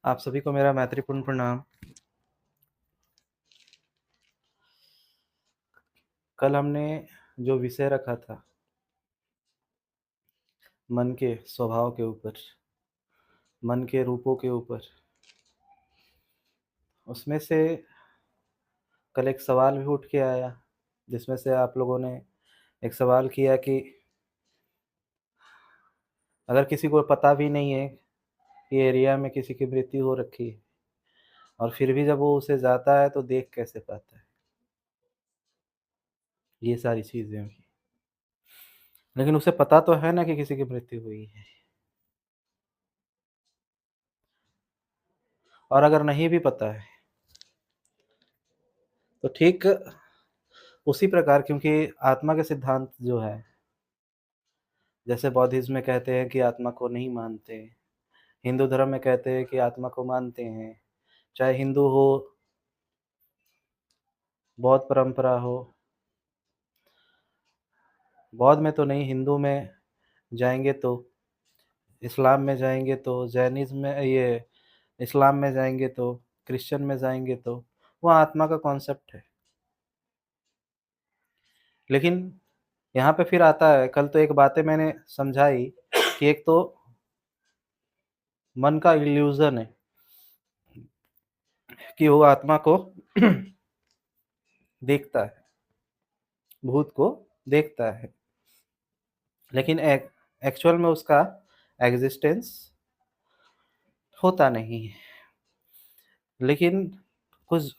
आप सभी को मेरा मैत्रीपूर्ण प्रणाम। कल हमने जो विषय रखा था मन के स्वभाव के ऊपर, मन के रूपों के ऊपर, उसमें से कल एक सवाल भी उठ के आया, जिसमें से आप लोगों ने एक सवाल किया कि अगर किसी को पता भी नहीं है कि एरिया में किसी की मृत्यु हो रखी है और फिर भी जब वो उसे जाता है तो देख कैसे पाता है, ये सारी चीज़ें हुई। लेकिन उसे पता तो है ना कि किसी की मृत्यु हुई है, और अगर नहीं भी पता है तो ठीक उसी प्रकार, क्योंकि आत्मा के सिद्धांत जो है, जैसे बौद्धिज़्म में कहते हैं कि आत्मा को नहीं मानते, हिंदू धर्म में कहते हैं कि आत्मा को मानते हैं, चाहे हिंदू हो, बौद्ध परंपरा हो, बौद्ध में तो नहीं, हिंदू में जाएँगे तो, इस्लाम में जाएँगे तो, जैनिज़्म में ये इस्लाम में जाएँगे तो, क्रिश्चियन में जाएँगे तो, वहाँ आत्मा का कॉन्सेप्ट है। लेकिन यहाँ पे फिर आता है, कल तो एक बातें मैंने समझाई कि एक तो मन का इल्यूज़न है कि वो आत्मा को देखता है, भूत को देखता है, लेकिन एक्चुअल में उसका एग्जिस्टेंस होता नहीं है। लेकिन कुछ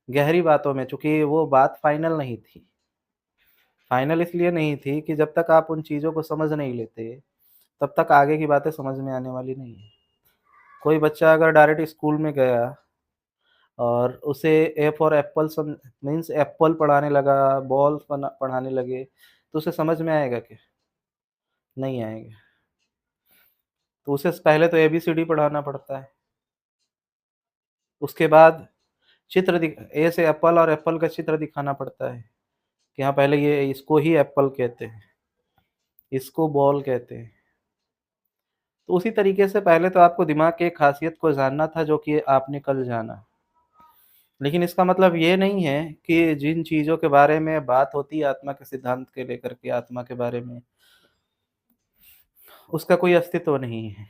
गहरी बातों में, चूँकि वो बात फाइनल नहीं थी, फाइनल इसलिए नहीं थी कि जब तक आप उन चीज़ों को समझ नहीं लेते, तब तक आगे की बातें समझ में आने वाली नहीं है। कोई बच्चा अगर डायरेक्ट स्कूल में गया और उसे ए फॉर एप्पल मीन्स एप्पल पढ़ाने लगा, बॉल पढ़ाने लगे, तो उसे समझ में आएगा क्या? नहीं आएगा। तो उसे पहले तो एबीसीडी पढ़ाना पड़ता है, उसके बाद चित्र दिख ए से एप्पल और एप्पल का चित्र दिखाना पड़ता है कि हाँ, पहले ये इसको ही एप्पल कहते हैं, इसको बॉल कहते हैं। तो उसी तरीके से पहले तो आपको दिमाग की एक ख़ासियत को जानना था, जो कि आपने कल जाना। लेकिन इसका मतलब ये नहीं है कि जिन चीज़ों के बारे में बात होती है आत्मा के सिद्धांत के लेकर के, आत्मा के बारे में, उसका कोई अस्तित्व नहीं है।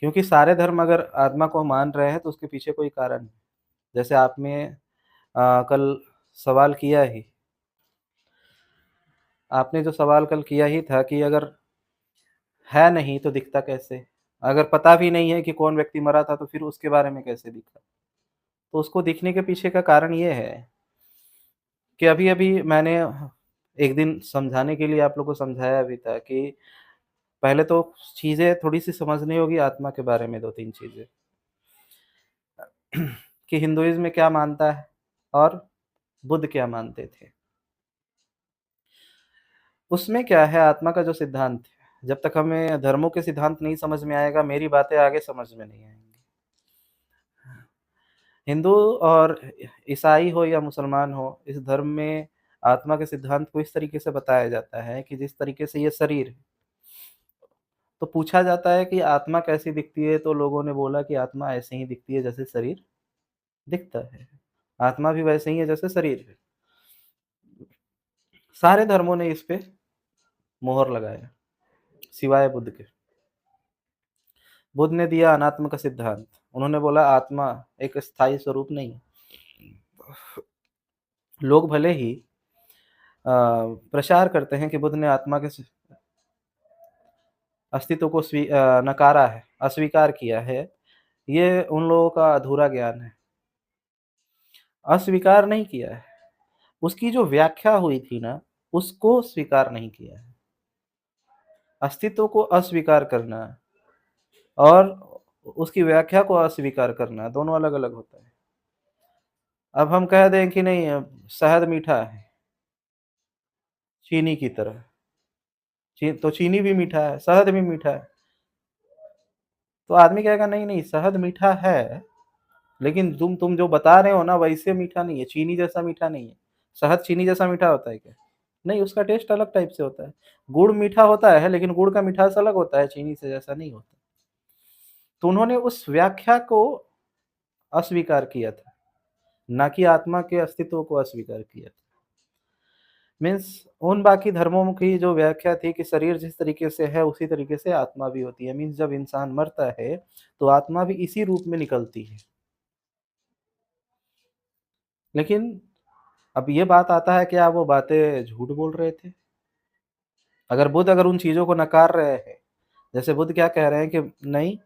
क्योंकि सारे धर्म अगर आत्मा को मान रहे हैं तो उसके पीछे कोई कारण है। जैसे आपने कल सवाल किया ही, आपने जो सवाल कल किया ही था कि अगर है नहीं तो दिखता कैसे? अगर पता भी नहीं है कि कौन व्यक्ति मरा था तो फिर उसके बारे में कैसे दिखा? तो उसको दिखने के पीछे का कारण ये है कि अभी-अभी मैंने एक दिन समझाने के लिए आप लोगों को समझाया भी था कि पहले तो चीज़ें थोड़ी-सी समझनी होगी आत्मा के बारे में, 2-3 चीज़ें कि हिंदुइज़्म में क्या मानता है और बुद्ध क्या मानते थे। उसमें क्या है, आत्मा का जो सिद्धांत है, जब तक हमें धर्मों के सिद्धांत नहीं समझ में आएगा, मेरी बातें आगे समझ में नहीं आएँगी। हिंदू और ईसाई हो या मुसलमान हो, इस धर्म में आत्मा के सिद्धांत को इस तरीके से बताया जाता है कि जिस तरीके से ये शरीर है, तो पूछा जाता है कि आत्मा कैसी दिखती है, तो लोगों ने बोला कि आत्मा ऐसे ही दिखती है जैसे शरीर दिखता है। आत्मा भी वैसे ही है जैसे शरीर है। सारे धर्मों ने इस पे मोहर लगाया, सिवाय बुद्ध के। बुद्ध ने दिया अनात्म का सिद्धांत। उन्होंने बोला आत्मा एक स्थायी स्वरूप नहीं। लोग भले ही प्रचार करते हैं कि बुद्ध ने आत्मा के अस्तित्व को नकारा है, अस्वीकार किया है, ये उन लोगों का अधूरा ज्ञान है। अस्वीकार नहीं किया है, उसकी जो व्याख्या हुई थी ना, उसको स्वीकार नहीं किया है। अस्तित्व को अस्वीकार करना और उसकी व्याख्या को अस्वीकार करना, दोनों अलग-अलग होता है। अब हम कह दें कि नहीं, शहद मीठा है, चीनी की तरह। तो चीनी भी मीठा है, शहद भी मीठा है। तो आदमी कहेगा नहीं, नहीं शहद मीठा है, लेकिन तुम जो बता रहे हो ना वैसे मीठा नहीं है, चीनी जैसा मीठा नहीं है। शहद चीनी जैसा मीठा होता है क्या? नहीं, उसका टेस्ट अलग टाइप से होता है। गुड़ मीठा होता है, लेकिन गुड़ का मिठास अलग होता है, चीनी से जैसा नहीं होता। तो उन्होंने उस व्याख्या को अस्वीकार किया था, ना कि आत्मा के अस्तित्व को अस्वीकार किया था। मीन्स उन बाकी धर्मों की जो व्याख्या थी कि शरीर जिस तरीके से है उसी तरीके से आत्मा भी होती है। मीन्स जब इंसान मरता है तो आत्मा भी इसी रूप में निकलती है। लेकिन अब ये बात आता है, क्या वो बातें झूठ बोल रहे थे? अगर बुद्ध अगर उन चीज़ों को नकार रहे हैं, जैसे बुद्ध क्या कह रहे हैं कि नहीं,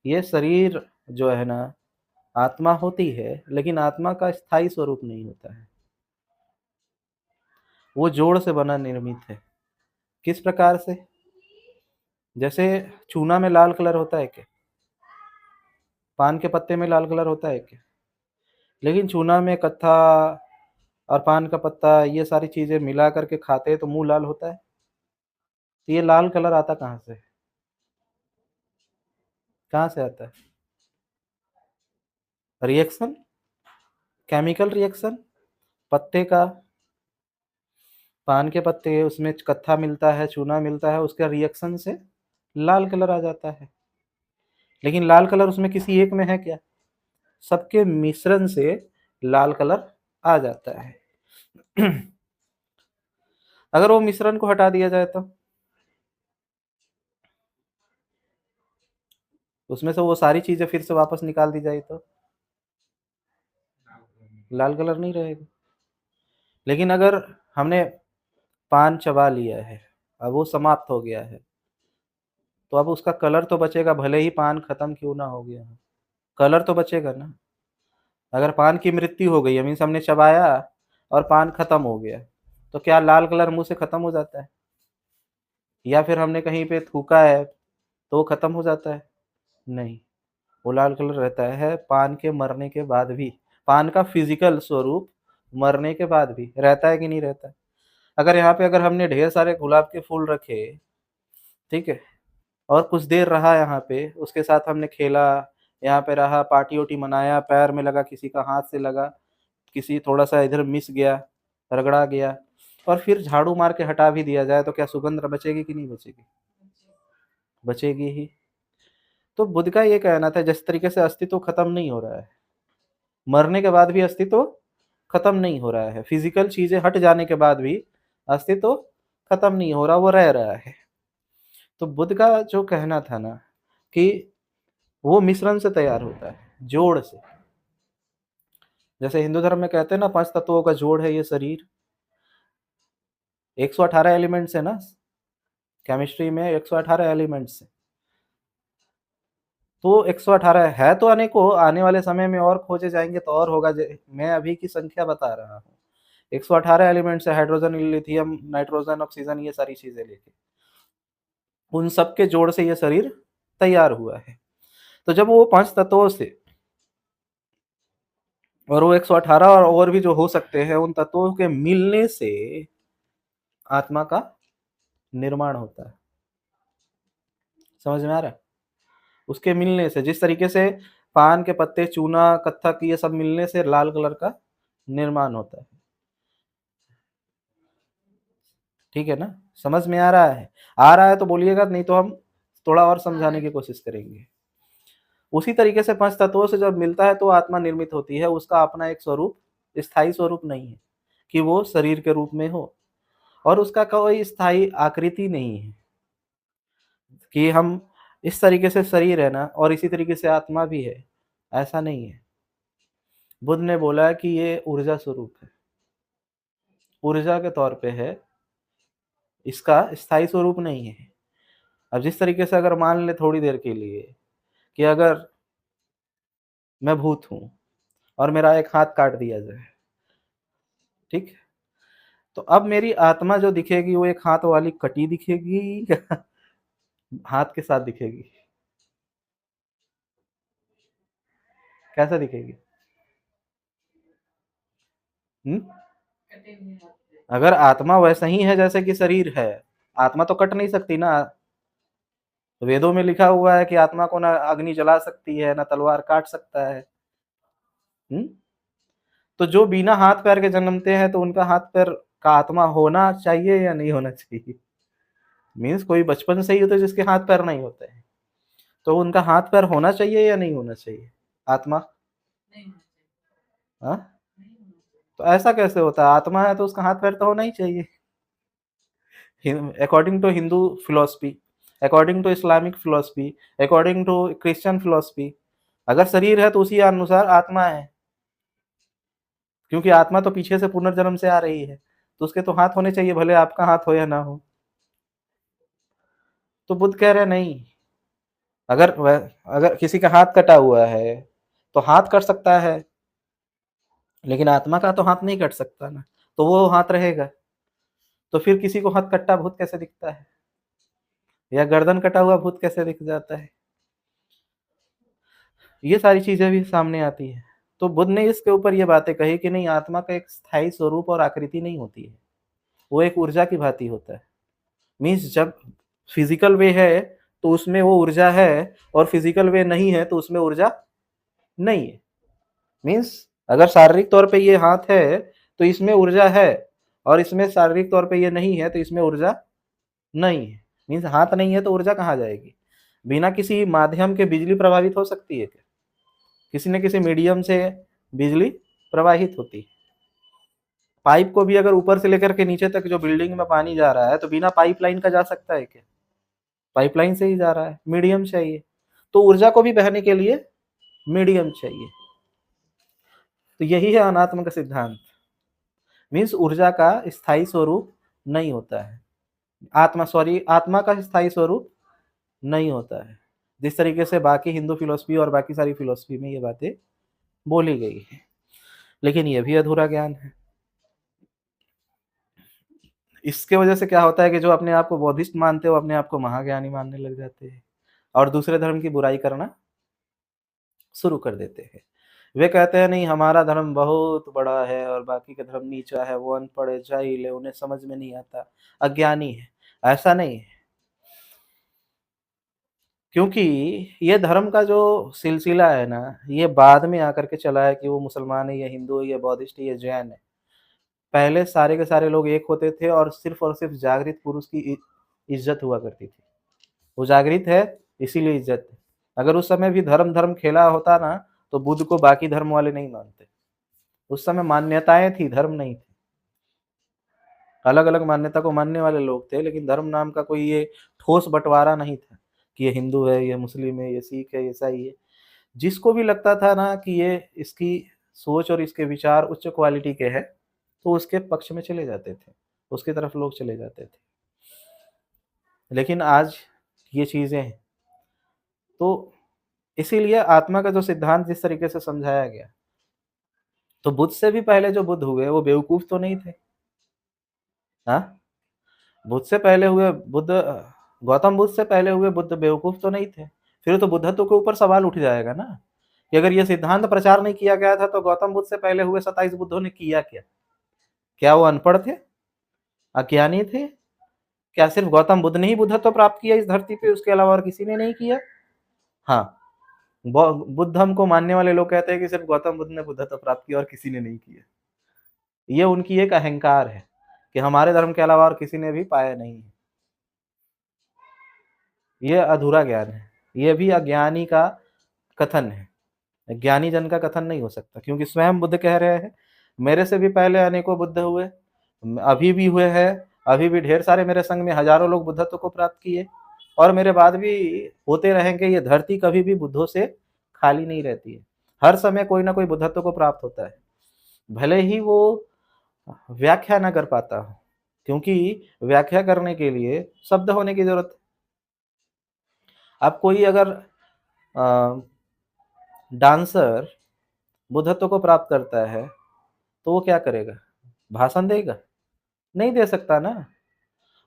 ये शरीर जो है ना, आत्मा होती है, लेकिन आत्मा का स्थायी स्वरूप नहीं होता है, वो जोड़ से बना निर्मित है। किस प्रकार से? जैसे चूना में लाल कलर होता है क्या? पान के पत्ते में लाल कलर होता है क्या? लेकिन चूना में कत्था और पान का पत्ता ये सारी चीजें मिला करके खाते हैं तो मुंह लाल होता है। तो ये लाल कलर आता कहाँ से? कहाँ से आता है? Reaction, chemical reaction. पत्ते का, पान के पत्ते उसमें कत्था मिलता है, चूना मिलता है, उसका रिएक्शन से लाल कलर आ जाता है। लेकिन लाल कलर उसमें किसी एक में है क्या? सबके मिश्रण से लाल कलर आ जाता है। अगर वो मिश्रण को हटा दिया जाए तो उसमें से वो सारी चीजें फिर से वापस निकाल दी जाए तो लाल कलर नहीं रहेगा। लेकिन अगर हमने पान चबा लिया है, अब वो समाप्त हो गया है, तो अब उसका कलर तो बचेगा, भले ही पान खत्म क्यों ना हो गया हो, कलर तो बचेगा ना। अगर पान की मृत्यु हो गई है, मीन्स हमने चबाया और पान खत्म हो गया, तो क्या लाल कलर मुंह से खत्म हो जाता है? या फिर हमने कहीं पे थूका है तो वो खत्म हो जाता है? नहीं, वो लाल कलर रहता है पान के मरने के बाद भी। पान का फिजिकल स्वरूप मरने के बाद भी रहता है कि नहीं रहता है? अगर यहाँ पे अगर हमने ढेर सारे गुलाब के फूल रखे, ठीक है, और कुछ देर रहा यहाँ पे, उसके साथ हमने खेला, यहाँ पे रहा, पार्टी वार्टी मनाया, पैर में लगा, किसी का हाथ से लगा, किसी थोड़ा सा इधर मिस गया, रगड़ा गया, और फिर झाड़ू मार के हटा भी दिया जाए, तो क्या सुगंध बचेगी कि नहीं बचेगी? बचेगी ही। तो बुद्ध का ये कहना था, जिस तरीके से अस्तित्व खत्म नहीं हो रहा है, मरने के बाद भी अस्तित्व खत्म नहीं हो रहा है, फिजिकल चीजें हट जाने के बाद भी अस्तित्व खत्म नहीं हो रहा, वो रह रहा है। तो बुद्ध का जो कहना था ना कि वो मिश्रण से तैयार होता है, जोड़ से। जैसे हिंदू धर्म में कहते हैं ना, 5 तत्वों का जोड़ है ये शरीर। 118 एलिमेंट्स है ना, केमिस्ट्री में 118 एलिमेंट्स है। तो 118 है तो अनेकों, आने वाले समय में और खोजे जाएंगे तो और होगा। मैं अभी की संख्या बता रहा हूँ। 118 एलिमेंट्स है, हाइड्रोजन, लिथियम, नाइट्रोजन, ऑक्सीजन, ये सारी चीजें लेके उन सब के जोड़ से ये शरीर तैयार हुआ है। तो जब वो 5 तत्वों से और वो 118 और भी जो हो सकते हैं, उन तत्वों के मिलने से आत्मा का निर्माण होता है। समझ में आ रहा है? उसके मिलने से, जिस तरीके से पान के पत्ते, चूना, कत्थक, ये सब मिलने से लाल कलर का निर्माण होता है। ठीक है ना? समझ में आ रहा है? आ रहा है तो बोलिएगा, नहीं तो हम थोड़ा और समझाने की कोशिश करेंगे। उसी तरीके से 5 तत्वों से जब मिलता है तो आत्मा निर्मित होती है। उसका अपना एक स्वरूप, स्थायी स्वरूप नहीं है कि वो शरीर के रूप में हो, और उसका कोई स्थायी आकृति नहीं है कि हम इस तरीके से शरीर है ना और इसी तरीके से आत्मा भी है, ऐसा नहीं है। बुद्ध ने बोला कि ये ऊर्जा स्वरूप है, ऊर्जा के तौर पे है, इसका स्थायी स्वरूप नहीं है। अब जिस तरीके से अगर मान ले थोड़ी देर के लिए कि अगर मैं भूत हूं और मेरा एक हाथ काट दिया जाए, ठीक, तो अब मेरी आत्मा जो दिखेगी वो एक हाथ वाली कटी दिखेगी या हाथ के साथ दिखेगी? कैसा दिखेगी? हम्म? अगर आत्मा वैसा ही है जैसे कि शरीर है, आत्मा तो कट नहीं सकती ना। वेदों में लिखा हुआ है कि आत्मा को ना अग्नि जला सकती है, ना तलवार काट सकता है। हम्म? तो जो बिना हाथ पैर के जन्मते हैं, तो उनका हाथ पैर का आत्मा होना चाहिए या नहीं होना चाहिए? मीन्स कोई बचपन से ही होता है जिसके हाथ पैर नहीं होते हैं, तो उनका हाथ पैर होना चाहिए या नहीं होना चाहिए? आत्मा? हाँ? तो ऐसा कैसे होता है? आत्मा है तो उसका हाथ पैर तो होना ही चाहिए। According to Hindu philosophy, according to Islamic philosophy, according to Christian philosophy, अगर शरीर है तो उसी अनुसार आत्मा है, क्योंकि आत्मा तो पीछे से पुनर्जन्म से आ रही है, तो उसके तो हाथ होने चाहिए, भले आपका हाथ हो या ना हो। तो बुद्ध कह रहे नहीं, अगर किसी का हाथ कटा हुआ है तो हाथ कट सकता है, लेकिन आत्मा का तो हाथ नहीं कट सकता ना, तो वो हाथ रहेगा। तो फिर किसी को हाथ कट्टा भूत कैसे दिखता है, या गर्दन कटा हुआ भूत कैसे दिख जाता है? ये सारी चीजें भी सामने आती है। तो बुद्ध ने इसके ऊपर ये बातें कही कि नहीं, आत्मा का एक स्थायी स्वरूप और आकृति नहीं होती है, वो एक ऊर्जा की भांति होता है। मीन्स जब फिजिकल वे है तो उसमें वो ऊर्जा है, और फिजिकल वे नहीं है तो उसमें ऊर्जा नहीं है। मीन्स अगर शारीरिक तौर पे ये हाथ है तो इसमें ऊर्जा है, और इसमें शारीरिक तौर पे ये नहीं है तो इसमें ऊर्जा नहीं है। मीन्स हाथ नहीं है तो ऊर्जा कहाँ जाएगी? बिना किसी माध्यम के बिजली प्रभावित हो सकती है क्या? किसी न किसी मीडियम से बिजली प्रवाहित होती है। पाइप को भी अगर ऊपर से लेकर के नीचे तक जो बिल्डिंग में पानी जा रहा है तो बिना पाइपलाइन का जा सकता है क्या? पाइपलाइन से ही जा रहा है, मीडियम चाहिए। तो ऊर्जा को भी बहने के लिए मीडियम चाहिए। तो यही है अनात्म का सिद्धांत। मीन्स ऊर्जा का स्थायी स्वरूप नहीं होता है, आत्मा का स्थायी स्वरूप नहीं होता है, जिस तरीके से बाकी हिंदू फिलोसफी और बाकी सारी फिलोसफी में ये बातें बोली गई है। लेकिन ये भी अधूरा ज्ञान है। इसके वजह से क्या होता है कि जो अपने आप को बौद्धिस्ट मानते हो अपने आप को महाज्ञानी मानने लग जाते हैं, और दूसरे धर्म की बुराई करना शुरू कर देते हैं। वे कहते हैं नहीं, हमारा धर्म बहुत बड़ा है और बाकी का धर्म नीचा है, वो अनपढ़ है, जाहिल है, उन्हें समझ में नहीं आता, अज्ञानी है। ऐसा नहीं है, क्योंकि ये धर्म का जो सिलसिला है ना, ये बाद में आकर के चला है कि वो मुसलमान है, ये हिंदू है, ये बौद्धिस्ट है, ये जैन है। पहले सारे के सारे लोग एक होते थे और सिर्फ जागृत पुरुष की इज्जत हुआ करती थी। वो जागृत है इसीलिए इज्जत है। अगर उस समय भी धर्म धर्म खेला होता ना तो बुद्ध को बाकी धर्म वाले नहीं मानते। उस समय मान्यताएं थी, धर्म नहीं थे। अलग अलग मान्यता को मानने वाले लोग थे, लेकिन धर्म नाम का कोई ये ठोस बंटवारा नहीं था कि ये हिंदू है, ये मुस्लिम है, ये सिख है, ये ईसाई है। जिसको भी लगता था ना कि ये इसकी सोच और इसके विचार उच्च क्वालिटी के हैं, तो उसके पक्ष में चले जाते थे, उसकी तरफ लोग चले जाते थे। लेकिन आज ये चीजें हैं, तो इसीलिए आत्मा का जो सिद्धांत जिस तरीके से समझाया गया, तो बुद्ध से भी पहले जो बुद्ध हुए वो बेवकूफ तो नहीं थे। हाँ, बुद्ध से पहले हुए बुद्ध, गौतम बुद्ध से पहले हुए बुद्ध बेवकूफ तो नहीं थे। फिर तो बुद्धत्व के ऊपर सवाल उठ जाएगा ना, कि अगर ये सिद्धांत प्रचार नहीं किया गया था तो गौतम बुद्ध से पहले हुए 27 बुद्धों ने किया क्या? क्या वो अनपढ़ थे, अज्ञानी थे? क्या सिर्फ गौतम बुद्ध ने ही बुद्धत्व प्राप्त किया इस धरती पे, उसके अलावा और किसी ने नहीं किया? हाँ, बुद्ध हमको मानने वाले लोग कहते हैं कि सिर्फ गौतम बुद्ध ने बुद्धत्व प्राप्त किया और किसी ने नहीं किया। ये उनकी एक अहंकार है कि हमारे धर्म के अलावा और किसी ने भी पाया नहीं है। ये अधूरा ज्ञान है, ये भी अज्ञानी का कथन है। ज्ञानी जन का कथन नहीं हो सकता, क्योंकि स्वयं बुद्ध कह रहे हैं मेरे से भी पहले अनेकों बुद्ध हुए, अभी भी हुए हैं, अभी भी ढेर सारे मेरे संग में हजारों लोग बुद्धत्व को प्राप्त किए, और मेरे बाद भी होते रहेंगे। ये धरती कभी भी बुद्धों से खाली नहीं रहती है, हर समय कोई ना कोई बुद्धत्व को प्राप्त होता है, भले ही वो व्याख्या ना कर पाता हो, क्योंकि व्याख्या करने के लिए शब्द होने की जरूरत है। अब कोई अगर डांसर बुद्धत्व को प्राप्त करता है तो वो क्या करेगा? भाषण देगा? नहीं दे सकता ना।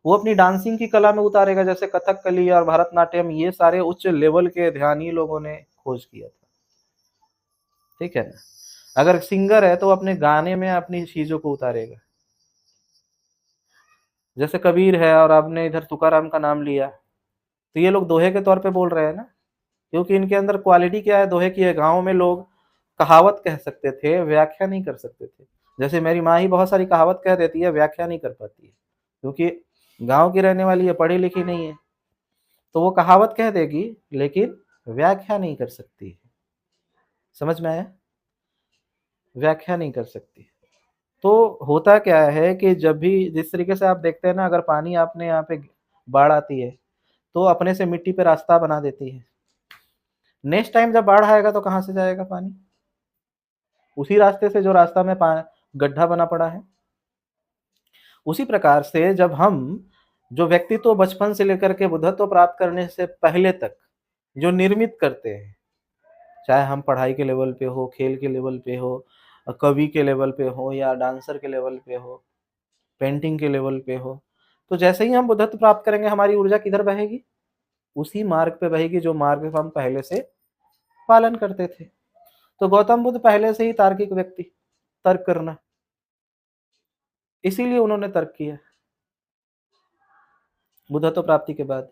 वो अपनी डांसिंग की कला में उतारेगा, जैसे कथकली और भरतनाट्यम, ये सारे उच्च लेवल के ध्यानी लोगों ने खोज किया था। ठीक है ना? अगर सिंगर है तो अपने गाने में अपनी चीजों को उतारेगा। जैसे कबीर है और आपने इधर तुकाराम का नाम लिया, तो ये लोग दोहे के तौर पे बोल रहे हैं ना, क्योंकि इनके अंदर क्वालिटी क्या है, दोहे की है। गाँव में लोग कहावत कह सकते थे, व्याख्या नहीं कर सकते थे। जैसे मेरी माँ ही बहुत सारी कहावत कह देती है, व्याख्या नहीं कर पाती है, क्योंकि गांव की रहने वाली है, पढ़ी लिखी नहीं है। तो वो कहावत कह देगी लेकिन व्याख्या नहीं कर सकती है। समझ में आया? व्याख्या नहीं कर सकती। तो होता क्या है कि जब भी जिस तरीके से आप देखते हैं ना, अगर पानी आपने यहाँ पे बाढ़ आती है तो अपने से मिट्टी पे रास्ता बना देती है। नेक्स्ट टाइम जब बाढ़ आएगा तो कहाँ से जाएगा पानी? उसी रास्ते से जो रास्ता में गड्ढा बना पड़ा है। उसी प्रकार से जब हम जो व्यक्तित्व बचपन से लेकर के बुद्धत्व प्राप्त करने से पहले तक जो निर्मित करते हैं, चाहे हम पढ़ाई के लेवल पे हो, खेल के लेवल पे हो, कवि के लेवल पे हो या डांसर के लेवल पे हो, पेंटिंग के लेवल पे हो, तो जैसे ही हम बुद्धत्व प्राप्त करेंगे हमारी ऊर्जा किधर बहेगी? उसी मार्ग पे बहेगी जो मार्ग हम पहले से पालन करते थे। तो गौतम बुद्ध पहले से ही तार्किक व्यक्ति, तर्क करना, इसीलिए उन्होंने तर्क किया बुद्धत्व प्राप्ति के बाद।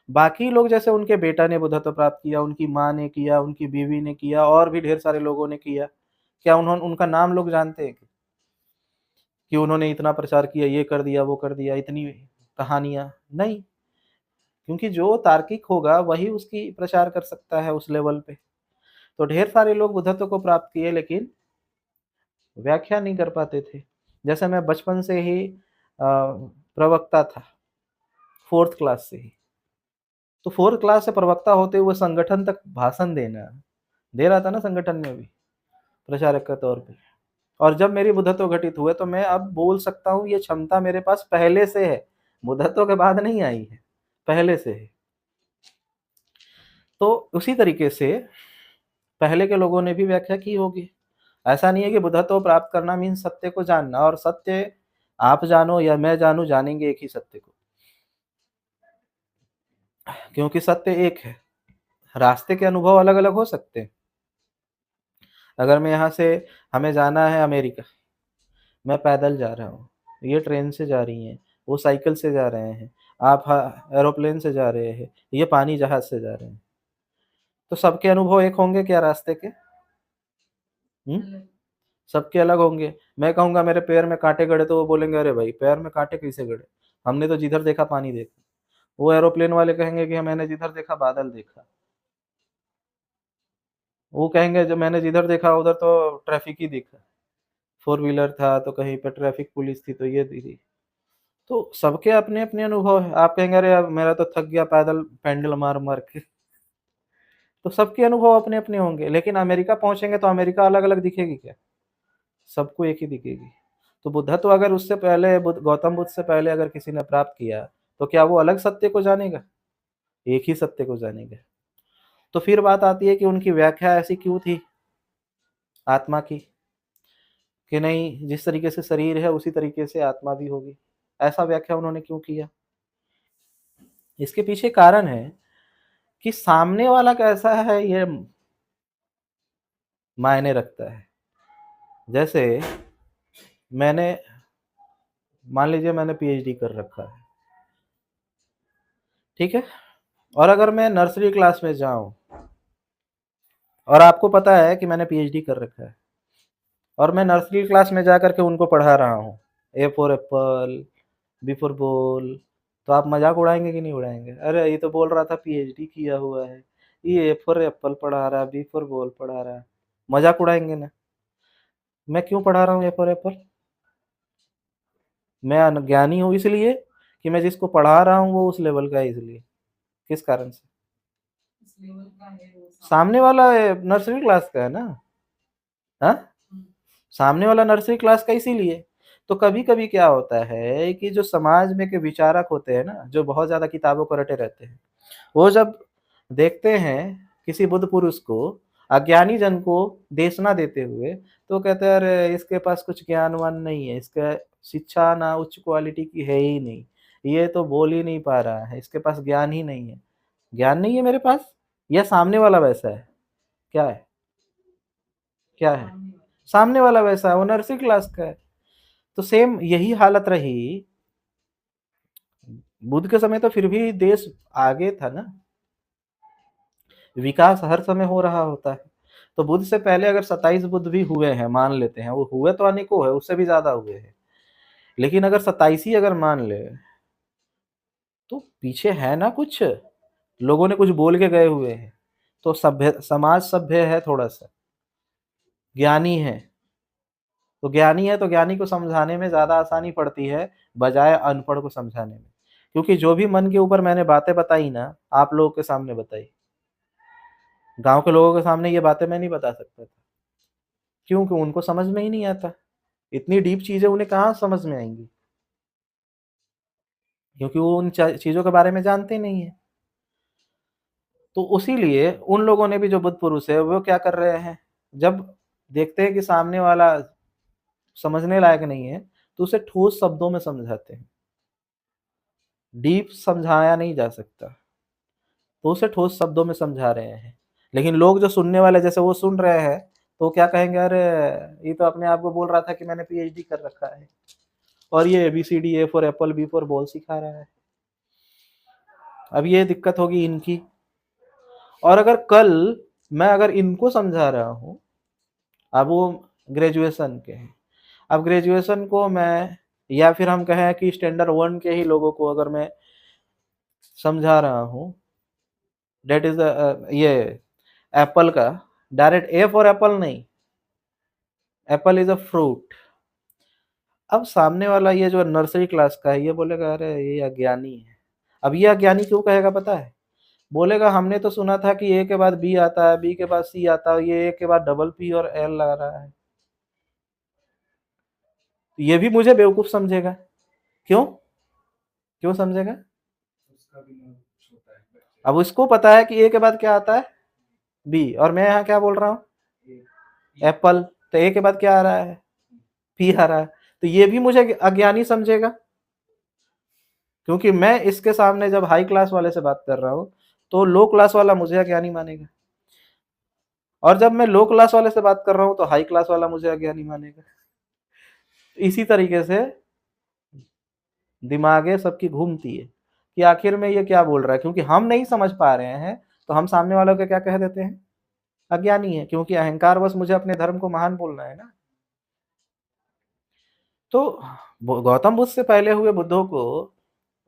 बाकी लोग जैसे उनके बेटा ने बुद्धत्व प्राप्त किया, उनकी माँ ने किया, उनकी बीवी ने किया, और भी ढेर सारे लोगों ने किया। क्या उन्होंने उनका नाम लोग जानते हैं कि उन्होंने इतना प्रचार किया, ये कर दिया, वो कर दिया, इतनी कहानियां? नहीं, क्योंकि जो तार्किक होगा वही उसकी प्रचार कर सकता है उस लेवल पे। तो ढेर सारे लोग बुद्धत्व को प्राप्त किए लेकिन व्याख्या नहीं कर पाते थे। जैसे मैं बचपन से ही प्रवक्ता था, 4th क्लास से ही। तो 4th क्लास से प्रवक्ता होते हुए संगठन तक भाषण देना दे रहा था ना, संगठन में भी प्रचारक के तौर पे। और जब मेरी बुद्धत्व घटित हुए तो मैं अब बोल सकता हूँ, ये क्षमता मेरे पास पहले से है, बुद्धत्व के बाद नहीं आई है, पहले से है। तो उसी तरीके से पहले के लोगों ने भी व्याख्या की होगी। ऐसा नहीं है कि बुद्धत्व प्राप्त करना मीन्स सत्य को जानना, और सत्य आप जानो या मैं जानूं, जानेंगे एक ही सत्य को, क्योंकि सत्य एक है। रास्ते के अनुभव अलग अलग हो सकते हैं। अगर मैं यहाँ से, हमें जाना है अमेरिका, मैं पैदल जा रहा हूँ, ये ट्रेन से जा रही हैं, वो साइकिल से जा रहे हैं, आप एरोप्लेन से जा रहे हैं, ये पानी जहाज से जा रहे हैं, तो सबके अनुभव एक होंगे क्या रास्ते के? सबके अलग होंगे। मैं कहूंगा मेरे पैर में कांटे गड़े तो वो बोलेंगे अरे भाई पैर में कांटे कैसे गड़े, हमने तो जिधर देखा पानी देखा। वो एरोप्लेन वाले कहेंगे कि मैंने जिधर देखा बादल देखा। वो कहेंगे जब मैंने जिधर देखा उधर तो ट्रैफिक ही दिखा, 4 व्हीलर था तो कहीं पर ट्रैफिक पुलिस थी तो ये थी। तो सबके अपने अपने अनुभव है। आप कहेंगे अरे यार मेरा तो थक गया पैदल पैंडल मार मार के। तो सबके अनुभव अपने अपने होंगे, लेकिन अमेरिका पहुंचेंगे तो अमेरिका अलग अलग दिखेगी क्या? सबको एक ही दिखेगी। तो बुद्धत्व अगर उससे पहले गौतम बुद्ध से पहले अगर किसी ने प्राप्त किया तो क्या वो अलग सत्य को जानेगा? एक ही सत्य को जानेगा। तो फिर बात आती है कि उनकी व्याख्या ऐसी क्यों थी आत्मा की, कि नहीं जिस तरीके से शरीर है उसी तरीके से आत्मा भी होगी। ऐसा व्याख्या उन्होंने क्यों किया? इसके पीछे कारण है कि सामने वाला कैसा है ये मायने रखता है। जैसे मैंने, मान लीजिए मैंने पीएचडी कर रखा है, ठीक है, और अगर मैं नर्सरी क्लास में जाऊं और आपको पता है कि मैंने पीएचडी कर रखा है और मैं नर्सरी क्लास में जा करके उनको पढ़ा रहा हूँ, A for apple, B for ball, तो आप मजाक उड़ाएंगे कि नहीं उड़ाएंगे? अरे ये तो बोल रहा था पीएचडी किया हुआ है, ये ए फॉर एप्पल पढ़ा रहा है, बी फॉर बॉल पढ़ा रहा है। मजाक उड़ाएंगे ना? मैं क्यों पढ़ा रहा हूँ ए फॉर एप्पल? मैं अज्ञानी हूँ इसलिए, कि मैं जिसको पढ़ा रहा हूँ वो उस लेवल का है इसलिए? किस कारण से? सामने वाला नर्सरी क्लास का है ना। हाँ, सामने वाला नर्सरी क्लास का इसीलिए। तो कभी कभी क्या होता है कि जो समाज में के विचारक होते हैं ना, जो बहुत ज्यादा किताबों को रटे रहते हैं, वो जब देखते हैं किसी बुद्ध पुरुष को अज्ञानी जन को देशना देते हुए, तो कहते हैं अरे इसके पास कुछ ज्ञानवान नहीं है, इसका शिक्षा ना उच्च क्वालिटी की है ही नहीं, ये तो बोल ही नहीं पा रहा है, इसके पास ज्ञान ही नहीं है। ज्ञान नहीं है मेरे पास, या सामने वाला वैसा है? क्या है? क्या है? सामने वाला वैसा है, वो नर्सरी क्लास का है। तो सेम यही हालत रही बुद्ध के समय, तो फिर भी देश आगे था ना, विकास हर समय हो रहा होता है। तो बुद्ध से पहले अगर 27 बुद्ध भी हुए हैं, मान लेते हैं, वो हुए तो अनेकों है, उससे भी ज्यादा हुए हैं, लेकिन अगर 27 ही अगर मान ले तो पीछे है ना कुछ लोगों ने कुछ बोल के गए हुए हैं। तो सभ्य समाज सभ्य है, थोड़ा सा ज्ञानी है, तो ज्ञानी है तो ज्ञानी को समझाने में ज़्यादा आसानी पड़ती है बजाय अनपढ़ को समझाने में। क्योंकि जो भी मन के ऊपर मैंने बातें बताई ना, आप लोगों के सामने बताई, गाँव के लोगों के सामने ये बातें मैं नहीं बता सकता था। क्योंकि उनको समझ में ही नहीं आता, इतनी डीप चीज़ें उन्हें कहाँ समझ में आएँगी, क्योंकि वो उन च चीज़ों के बारे में जानते नहीं हैं। तो उसी लिए उन लोगों ने भी, जो बुद्ध पुरुष है, वो क्या कर रहे हैं, जब देखते हैं कि सामने वाला समझने लायक नहीं है, तो उसे ठोस शब्दों में समझाते हैं। डीप समझाया नहीं जा सकता, तो उसे ठोस शब्दों में समझा रहे हैं। लेकिन लोग जो सुनने वाले, जैसे वो सुन रहे हैं, तो क्या कहेंगे, अरे ये तो अपने आप को बोल रहा था कि मैंने पीएचडी कर रखा है और ये A B C D, A for apple, B for ball सिखा रहा है। अब ये दिक्कत होगी इनकी। और अगर कल मैं अगर इनको समझा रहा हूँ, अब वो ग्रेजुएशन के हैं, अब ग्रेजुएशन को मैं, या फिर हम कहें कि स्टैंडर्ड 1 के ही लोगों को अगर मैं समझा रहा हूँ, दैट इज ये एप्पल का, डायरेक्ट ए फॉर एप्पल नहीं, एप्पल इज अ फ्रूट। अब सामने वाला ये जो नर्सरी क्लास का है, ये बोलेगा अरे ये अज्ञानी है। अब ये अज्ञानी क्यों कहेगा पता है? बोलेगा हमने तो सुना था कि ए के बाद बी आता है, बी के बाद सी आता है, ये ए के बाद डबल पी और एल लगा रहा है। ये भी मुझे बेवकूफ समझेगा। क्यों? क्यों समझेगा? अब उसको पता है कि ए के बाद क्या आता है, बी, और मैं यहाँ क्या बोल रहा हूँ, एप्पल, तो ए के बाद क्या आ रहा है, पी आ रहा है। तो ये भी मुझे अज्ञानी समझेगा, क्योंकि मैं इसके सामने जब हाई क्लास वाले से बात कर रहा हूँ, तो लो क्लास वाला मुझे अज्ञानी मानेगा, और जब मैं लो क्लास वाले से बात कर रहा हूँ तो हाई क्लास वाला मुझे अज्ञानी मानेगा। इसी तरीके से दिमागे सबकी घूमती है कि आखिर में ये क्या बोल रहा है। क्योंकि हम नहीं समझ पा रहे हैं, तो हम सामने वालों को क्या कह देते हैं, अज्ञानी है, क्योंकि अहंकार बस मुझे अपने धर्म को महान बोलना है ना। तो गौतम बुद्ध से पहले हुए बुद्धों को,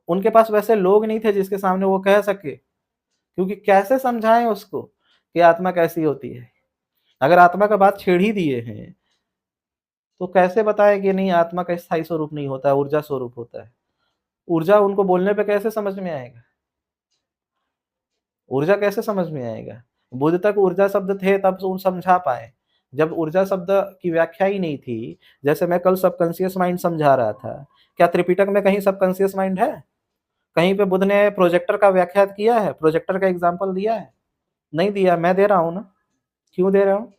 उनके पास वैसे लोग नहीं थे जिसके सामने वो कह सके, क्योंकि कैसे समझाएं उसको कि आत्मा कैसी होती है। अगर आत्मा का बात छेड़ ही दिए हैं, तो कैसे बताएं कि नहीं, आत्मा का स्थायी स्वरूप नहीं होता है, ऊर्जा स्वरूप होता है। ऊर्जा उनको बोलने पे कैसे समझ में आएगा? ऊर्जा कैसे समझ में आएगा? बुद्ध तक ऊर्जा शब्द थे तब उन समझा पाए। जब ऊर्जा शब्द की व्याख्या ही नहीं थी, जैसे मैं कल सबकॉन्शियस माइंड समझा रहा था, क्या त्रिपिटक में कहीं सबकॉन्शियस माइंड है? कहीं पे बुद्ध ने प्रोजेक्टर का व्याख्या किया है, प्रोजेक्टर का एग्जाम्पल दिया है? नहीं दिया। मैं दे रहा हूं ना। क्यों दे रहा हूं?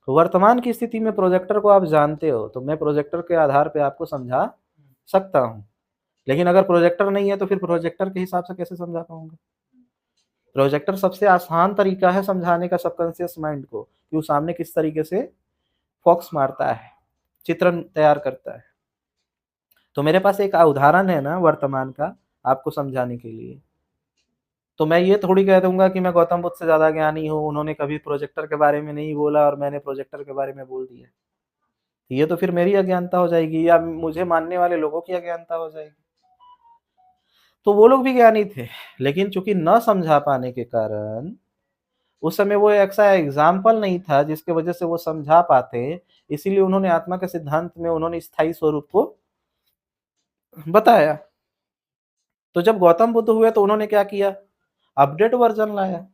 वर्तमान की स्थिति में प्रोजेक्टर को आप जानते हो, तो मैं प्रोजेक्टर के आधार पे आपको समझा सकता हूं। लेकिन अगर प्रोजेक्टर नहीं है, तो फिर प्रोजेक्टर के हिसाब से कैसे समझा पाऊंगा? प्रोजेक्टर सबसे आसान तरीका है समझाने का सबकॉन्शियस माइंड को, कि वो सामने किस तरीके से फॉक्स मारता है, चित्रण तैयार करता है। तो मेरे पास एक उदाहरण है ना वर्तमान का, आपको समझाने के लिए। तो मैं ये थोड़ी कह दूंगा कि मैं गौतम बुद्ध से ज्यादा ज्ञानी हूँ, उन्होंने कभी प्रोजेक्टर के बारे में नहीं बोला और मैंने प्रोजेक्टर के बारे में बोल दिया। ये तो फिर मेरी अज्ञानता हो जाएगी, या मुझे मानने वाले लोगों की अज्ञानता हो जाएगी। तो वो लोग भी ज्ञानी थे, लेकिन चूंकि न समझा पाने के कारण, उस समय वो ऐसा एग्जाम्पल नहीं था जिसके वजह से वो समझा पाते, इसीलिए उन्होंने आत्मा के सिद्धांत में उन्होंने स्थायी स्वरूप को बताया। तो जब गौतम बुद्ध हुए तो उन्होंने क्या किया, अपडेट वर्जन लाया।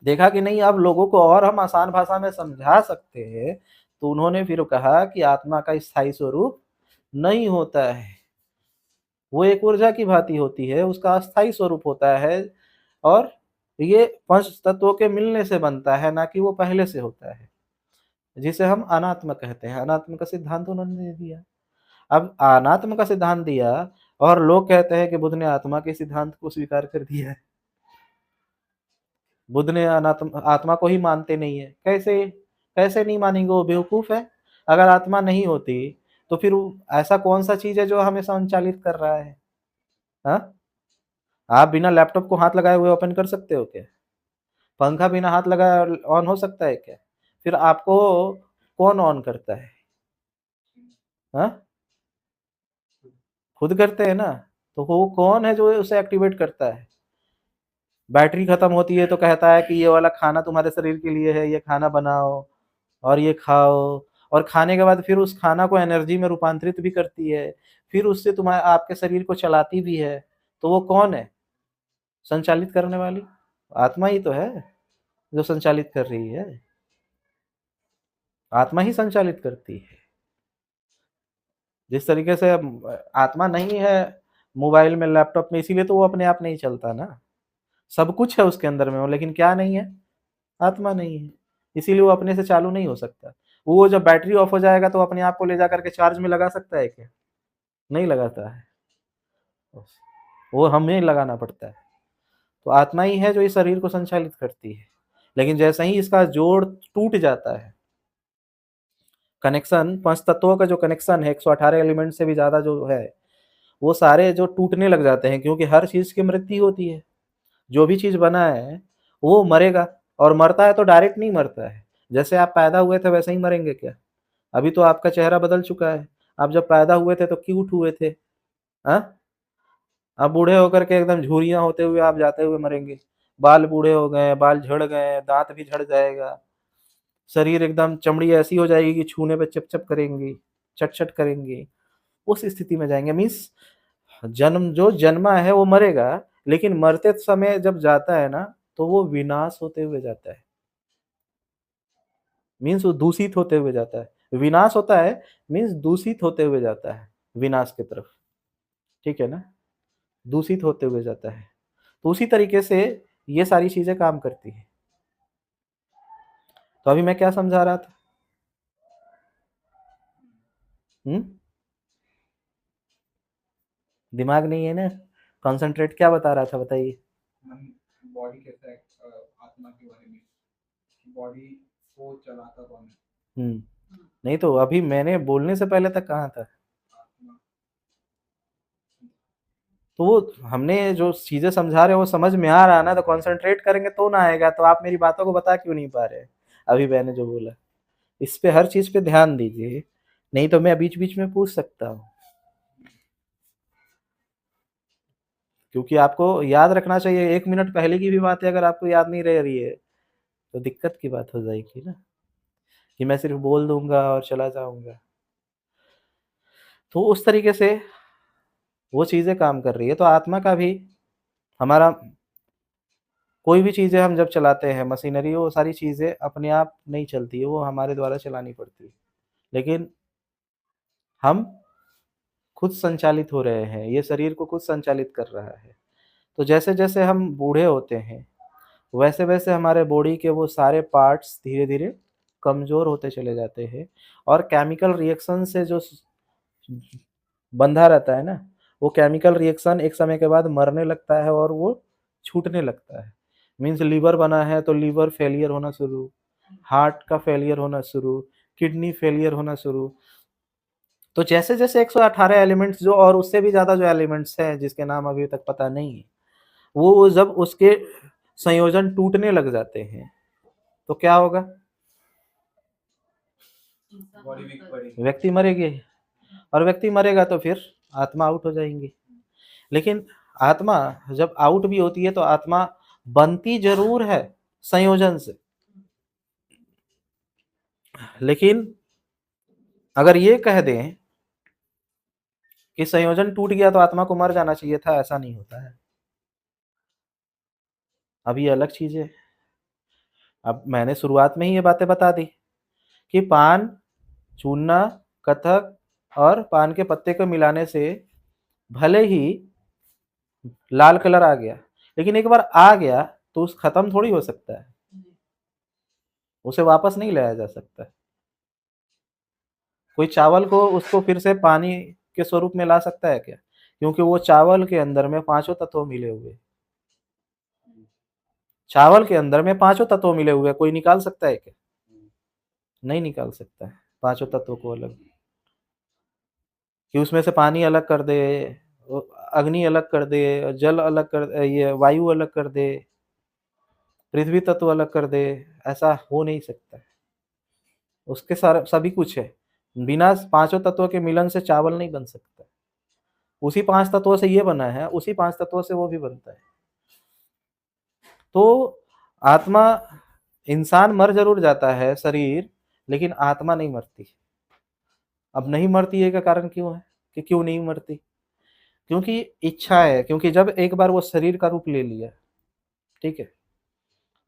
देखा कि नहीं, अब लोगों को और हम आसान भाषा में समझा सकते हैं, तो उन्होंने फिर कहा कि आत्मा का स्थायी स्वरूप नहीं होता है, वो एक ऊर्जा की भांति होती है, उसका अस्थायी स्वरूप होता है, और ये पंच तत्वों के मिलने से बनता है, ना कि वो पहले से होता है, जिसे हम अनात्म कहते हैं। अनात्म का सिद्धांत उन्होंने दे दिया। अब अनात्म का सिद्धांत दिया, और लोग कहते हैं कि बुद्ध ने आत्मा के सिद्धांत को स्वीकार कर दिया है। बुद्ध ने अनात्म आत्मा को ही मानते नहीं है। कैसे? कैसे नहीं मानेंगे? वो बेवकूफ है। अगर आत्मा नहीं होती, तो फिर ऐसा कौन सा चीज है जो हमें संचालित कर रहा है? हाँ, आप बिना लैपटॉप को हाथ लगाए हुए ओपन कर सकते हो क्या? पंखा बिना हाथ लगाए ऑन हो सकता है क्या? फिर आपको कौन ऑन करता है? हाँ, खुद करते हैं ना। तो वो कौन है जो उसे एक्टिवेट करता है? बैटरी खत्म होती है तो कहता है कि ये वाला खाना तुम्हारे शरीर के लिए है, ये खाना बनाओ और ये खाओ, और खाने के बाद फिर उस खाना को एनर्जी में रूपांतरित भी करती है, फिर उससे तुम्हारे आपके शरीर को चलाती भी है। तो वो कौन है संचालित करने वाली? आत्मा ही तो है जो संचालित कर रही है। आत्मा ही संचालित करती है। जिस तरीके से आत्मा नहीं है मोबाइल में, लैपटॉप में, इसीलिए तो वो अपने आप नहीं चलता ना। सब कुछ है उसके अंदर में वो, लेकिन क्या नहीं है? आत्मा नहीं है। इसीलिए वो अपने से चालू नहीं हो सकता। वो जब बैटरी ऑफ हो जाएगा तो अपने आप को ले जाकर के चार्ज में लगा सकता है क्या? नहीं लगाता है। वो हमें लगाना पड़ता है। तो आत्मा ही है जो इस शरीर को संचालित करती है। लेकिन जैसे ही इसका जोड़ टूट जाता है, कनेक्शन, पांच तत्वों का जो कनेक्शन है 118 एलिमेंट से भी ज्यादा जो है, वो सारे जो टूटने लग जाते हैं, क्योंकि हर चीज की मृत्यु होती है। जो भी चीज बना है वो मरेगा, और मरता है तो डायरेक्ट नहीं मरता है। जैसे आप पैदा हुए थे वैसे ही मरेंगे क्या? अभी तो आपका चेहरा बदल चुका है। आप जब पैदा हुए थे तो क्यूट हुए थे। हाँ, अब बूढ़े होकर के एकदम झुर्रियां होते हुए आप जाते हुए मरेंगे। बाल बूढ़े हो गए, बाल झड़ गए, दांत भी झड़ जाएगा, शरीर एकदम चमड़ी ऐसी हो जाएगी कि छूने पे चप चप करेंगी, चट चट करेंगी। उस स्थिति में जाएंगे। मीन्स जन्म जो जन्मा है वो मरेगा, लेकिन मरते समय जब जाता है ना, तो वो विनाश होते हुए जाता है। मीन्स वो दूषित होते हुए जाता है। विनाश होता है मीन्स दूषित होते हुए जाता है विनाश की तरफ। ठीक है ना? दूषित होते हुए जाता है। तो उसी तरीके से ये सारी चीजें काम करती है। तो अभी मैं क्या समझा रहा था? हम्म, दिमाग नहीं है ना? कंसंट्रेट क्या बता रहा था, बताइए। बॉडी कैसा है, आत्मा के बारे में, बॉडी को चलाता कौन है? हम्म, नहीं तो अभी मैंने बोलने से पहले तक कहाँ था? आत्मा। तो वो हमने जो चीजें समझा रहे हैं वो समझ में आ रहा है ना, तो कंसंट्रेट करेंगे तो ना आएगा। तो आप मेरी बातों को बता क्यों नहीं पा रहे? अभी मैंने जो बोला, इस पे हर चीज पे ध्यान दीजिए, नहीं तो मैं बीच बीच में पूछ सकता हूँ। क्योंकि आपको याद रखना चाहिए, 1 मिनट पहले की भी बातें अगर आपको याद नहीं रह रही है तो दिक्कत की बात हो जाएगी ना, कि मैं सिर्फ बोल दूंगा और चला जाऊंगा। तो उस तरीके से वो चीजें काम कर रही है। तो आत्मा का भी, हमारा कोई भी चीजें हम जब चलाते हैं मशीनरी, वो सारी चीजें अपने आप नहीं चलती है, वो हमारे द्वारा चलानी पड़ती है। लेकिन हम खुद संचालित हो रहे हैं, ये शरीर को खुद संचालित कर रहा है। तो जैसे जैसे हम बूढ़े होते हैं, वैसे वैसे हमारे बॉडी के वो सारे पार्ट्स धीरे धीरे कमजोर होते चले जाते हैं। और केमिकल रिएक्शन से जो बंधा रहता है ना, वो केमिकल रिएक्शन एक समय के बाद मरने लगता है और वो छूटने लगता है। मीन्स लीवर बना है तो लीवर फेलियर होना शुरू, हार्ट का फेलियर होना शुरू, किडनी फेलियर होना शुरू। तो जैसे जैसे 118 एलिमेंट्स जो, और उससे भी ज्यादा जो एलिमेंट्स हैं जिसके नाम अभी तक पता नहीं है, वो जब उसके संयोजन टूटने लग जाते हैं तो क्या होगा? बॉडी वीक पड़ेगी। व्यक्ति मरेगी। और व्यक्ति मरेगा तो फिर आत्मा आउट हो जाएंगी। लेकिन आत्मा जब आउट भी होती है तो आत्मा बनती जरूर है संयोजन से। लेकिन अगर ये कह दें कि संयोजन टूट गया तो आत्मा को मर जाना चाहिए था, ऐसा नहीं होता है। अब ये अलग चीज है। अब मैंने शुरुआत में ही ये बातें बता दी कि पान, चूना, कथक और पान के पत्ते को मिलाने से भले ही लाल कलर आ गया, लेकिन एक बार आ गया तो उस खत्म थोड़ी हो सकता है, उसे वापस नहीं लाया जा सकता। कोई चावल को उसको फिर से पानी के स्वरूप में ला सकता है क्या? क्योंकि वो चावल के अंदर में पांचों तत्व मिले हुए, चावल के अंदर में पांचों तत्व मिले हुए, कोई निकाल सकता है क्या? नहीं निकाल सकता है पांचों तत्वों को अलग। कि उसमें से पानी अलग कर दे, अग्नि अलग कर दे, जल अलग कर, ये वायु अलग कर दे, पृथ्वी तत्व अलग कर दे, ऐसा हो नहीं सकता है। उसके सारे सभी कुछ है। बिना पांचों तत्वों के मिलन से चावल नहीं बन सकता। उसी पांच तत्वों से ये बना है, उसी पांच तत्वों से वो भी बनता है। तो आत्मा, इंसान मर ज़रूर जाता है शरीर, लेकिन आत्मा नहीं मरती। अब नहीं मरती है का कारण क्यों है, कि क्यों नहीं मरती? क्योंकि इच्छा है, क्योंकि जब एक बार वो शरीर का रूप ले लिया, ठीक है,